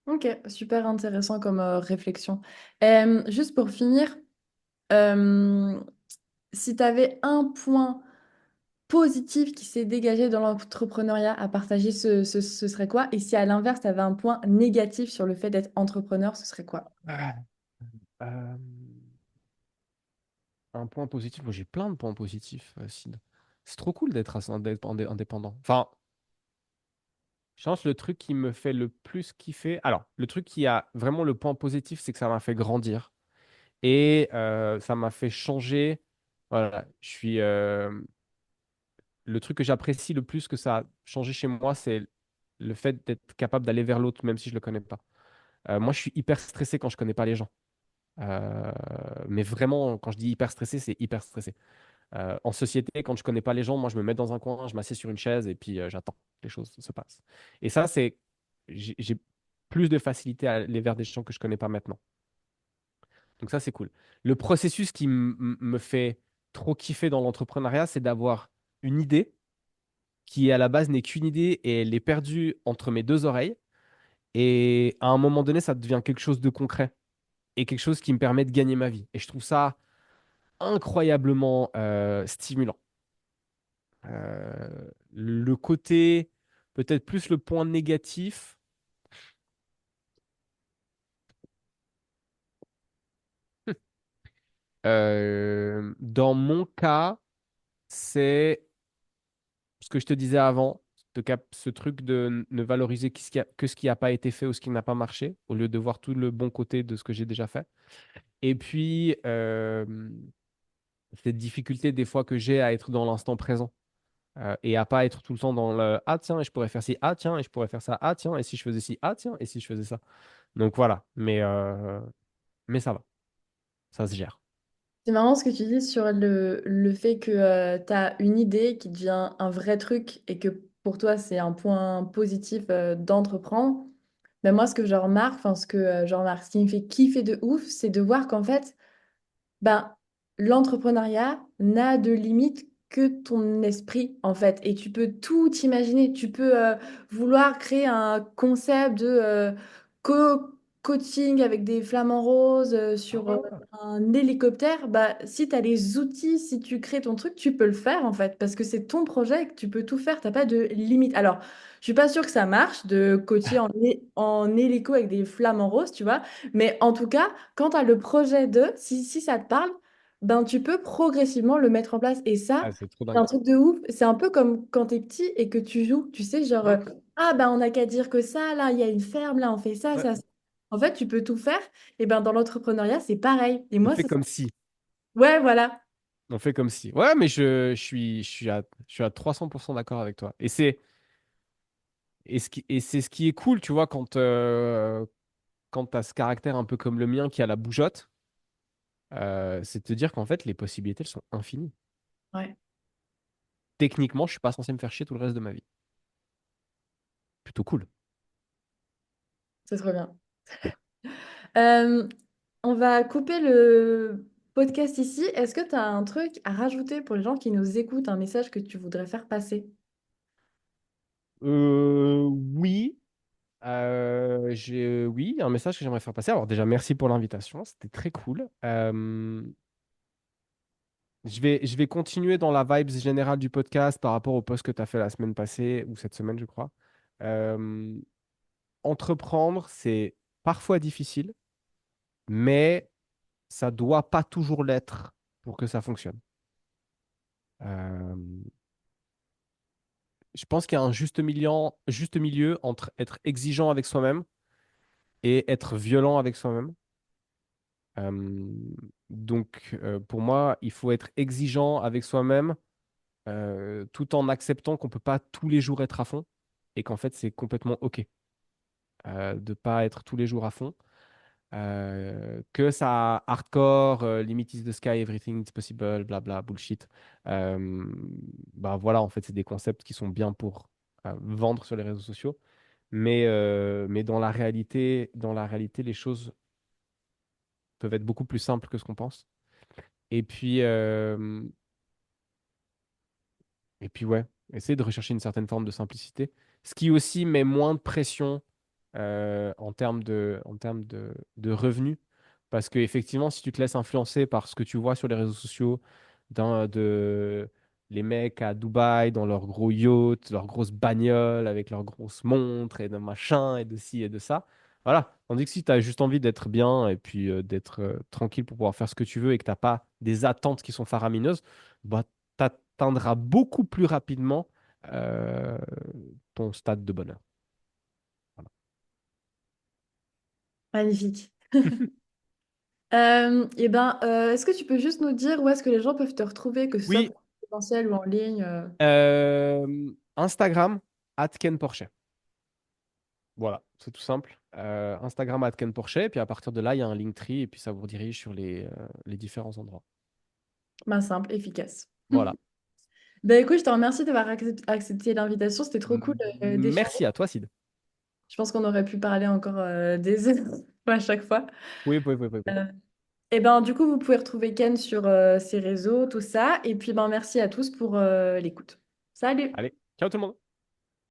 Ok, super intéressant comme réflexion. Juste pour finir, si tu avais un point positif qui s'est dégagé dans l'entrepreneuriat à partager, ce serait quoi? Et si à l'inverse, tu avais un point négatif sur le fait d'être entrepreneur, ce serait quoi? Ah, euh, un point positif, moi j'ai plein de points positifs, Sid. C'est trop cool d'être indépendant. Enfin, je pense que le truc qui me fait le plus kiffer. Alors, le truc qui a vraiment le point positif, c'est que ça m'a fait grandir. Et ça m'a fait changer. Voilà, le truc que j'apprécie le plus que ça a changé chez moi, c'est le fait d'être capable d'aller vers l'autre, même si je ne le connais pas. Moi, je suis hyper stressé quand je ne connais pas les gens. Mais vraiment, quand je dis hyper stressé, c'est hyper stressé. En société, quand je connais pas les gens, moi, je me mets dans un coin, je m'assieds sur une chaise et puis j'attends que les choses se passent. Et ça, j'ai plus de facilité à aller vers des gens que je connais pas maintenant. Donc ça, c'est cool. Le processus qui me fait trop kiffer dans l'entrepreneuriat, c'est d'avoir une idée qui, à la base, n'est qu'une idée et elle est perdue entre mes deux oreilles. Et à un moment donné, ça devient quelque chose de concret et quelque chose qui me permet de gagner ma vie. Et je trouve ça incroyablement stimulant. Le côté, peut-être plus le point négatif, dans mon cas, c'est ce que je te disais avant, ce truc de ne valoriser que ce qui n'a pas été fait ou ce qui n'a pas marché, au lieu de voir tout le bon côté de ce que j'ai déjà fait. Et puis, cette difficulté des fois que j'ai à être dans l'instant présent et à pas être tout le temps dans le ah tiens, et je pourrais faire ci, ah tiens, et je pourrais faire ça, ah tiens, et si je faisais ci, ah tiens, et si je faisais ça. Donc voilà, mais ça va, ça se gère. C'est marrant ce que tu dis sur le fait que tu as une idée qui devient un vrai truc et que pour toi, c'est un point positif d'entreprendre. Mais moi, ce que je remarque, enfin, je remarque, ce qui me fait kiffer de ouf, c'est de voir qu'en fait, ben, l'entrepreneuriat n'a de limite que ton esprit, en fait. Et tu peux tout imaginer. Tu peux vouloir créer un concept de coaching avec des flamants roses Ah sur ouais, ouais. un hélicoptère. Bah, si tu as les outils, si tu crées ton truc, tu peux le faire, en fait. Parce que c'est ton projet et que tu peux tout faire. Tu n'as pas de limite. Alors, je suis pas sûre que ça marche de coacher en hélico avec des flamants roses, tu vois. Mais en tout cas, quand tu as le projet de, si ça te parle, ben tu peux progressivement le mettre en place. Et ça, Ah, c'est trop c'est un dingue. truc de ouf. C'est un peu comme quand tu es petit et que tu joues. Tu sais, genre, Ouais, ah ben on n'a qu'à dire que ça, là, il y a une ferme, là, on fait ça, ouais. ça, ça. En fait, tu peux tout faire. Et ben dans l'entrepreneuriat, c'est pareil. Et On moi, fait ça. comme si. Ouais, voilà. On fait comme si. Ouais, mais je suis à 300% d'accord avec toi. Et c'est ce qui est cool, tu vois, quand tu as ce caractère un peu comme le mien qui a la bougeotte, c'est de te dire qu'en fait, les possibilités, elles sont infinies. Ouais, Techniquement, je suis pas censé me faire chier tout le reste de ma vie. Plutôt cool. c'est trop bien. Euh, on va couper le podcast ici. Est-ce que tu as un truc à rajouter pour les gens qui nous écoutent, un message que tu voudrais faire passer? Oui, oui, un message que j'aimerais faire passer. Alors déjà, merci pour l'invitation, c'était très cool. Je vais continuer dans la vibes générale du podcast par rapport au post que tu as fait la semaine passée, ou cette semaine, je crois. Euh, Entreprendre, c'est parfois difficile, mais ça doit pas toujours l'être pour que ça fonctionne. Euh, je pense qu'il y a un juste milieu entre être exigeant avec soi-même et être violent avec soi-même. Euh, pour moi, il faut être exigeant avec soi-même tout en acceptant qu'on peut pas tous les jours être à fond et qu'en fait, c'est complètement OK de pas être tous les jours à fond. Que ça hardcore, limit is the sky, everything is possible, blabla, bullshit. Euh, Bah voilà, en fait, c'est des concepts qui sont bien pour vendre sur les réseaux sociaux. Mais dans la réalité, les choses peuvent être beaucoup plus simples que ce qu'on pense. Et puis, euh, et puis ouais, essayer de rechercher une certaine forme de simplicité. Ce qui aussi met moins de pression en termes de revenus. Parce qu'effectivement, si tu te laisses influencer par ce que tu vois sur les réseaux sociaux, de les mecs à Dubaï, dans leurs gros yachts, leurs grosses bagnoles, avec leurs grosses montres et de machin, et de ci et de ça. Voilà. Tandis que si tu as juste envie d'être bien et puis d'être tranquille pour pouvoir faire ce que tu veux et que tu n'as pas des attentes qui sont faramineuses, bah, tu atteindras beaucoup plus rapidement euh, ton stade de bonheur. Magnifique. Est-ce que tu peux juste nous dire où est-ce que les gens peuvent te retrouver, que ce soit Oui, pour le potentiel ou en ligne Instagram, @kenporchet. Voilà, c'est tout simple. Instagram @kenporchet, et puis à partir de là, il y a un Linktree, et puis ça vous redirige sur les différents endroits. Ben, simple, efficace. Voilà. Ben écoute, je te remercie d'avoir accepté l'invitation. C'était trop cool d'échanger. Merci à toi, Sid. Je pense qu'on aurait pu parler encore des heures à chaque fois. Oui, oui, oui, oui, oui. Euh, et ben du coup, vous pouvez retrouver Ken sur ses réseaux, tout ça. Et puis ben merci à tous pour l'écoute. Salut! Allez, ciao tout le monde.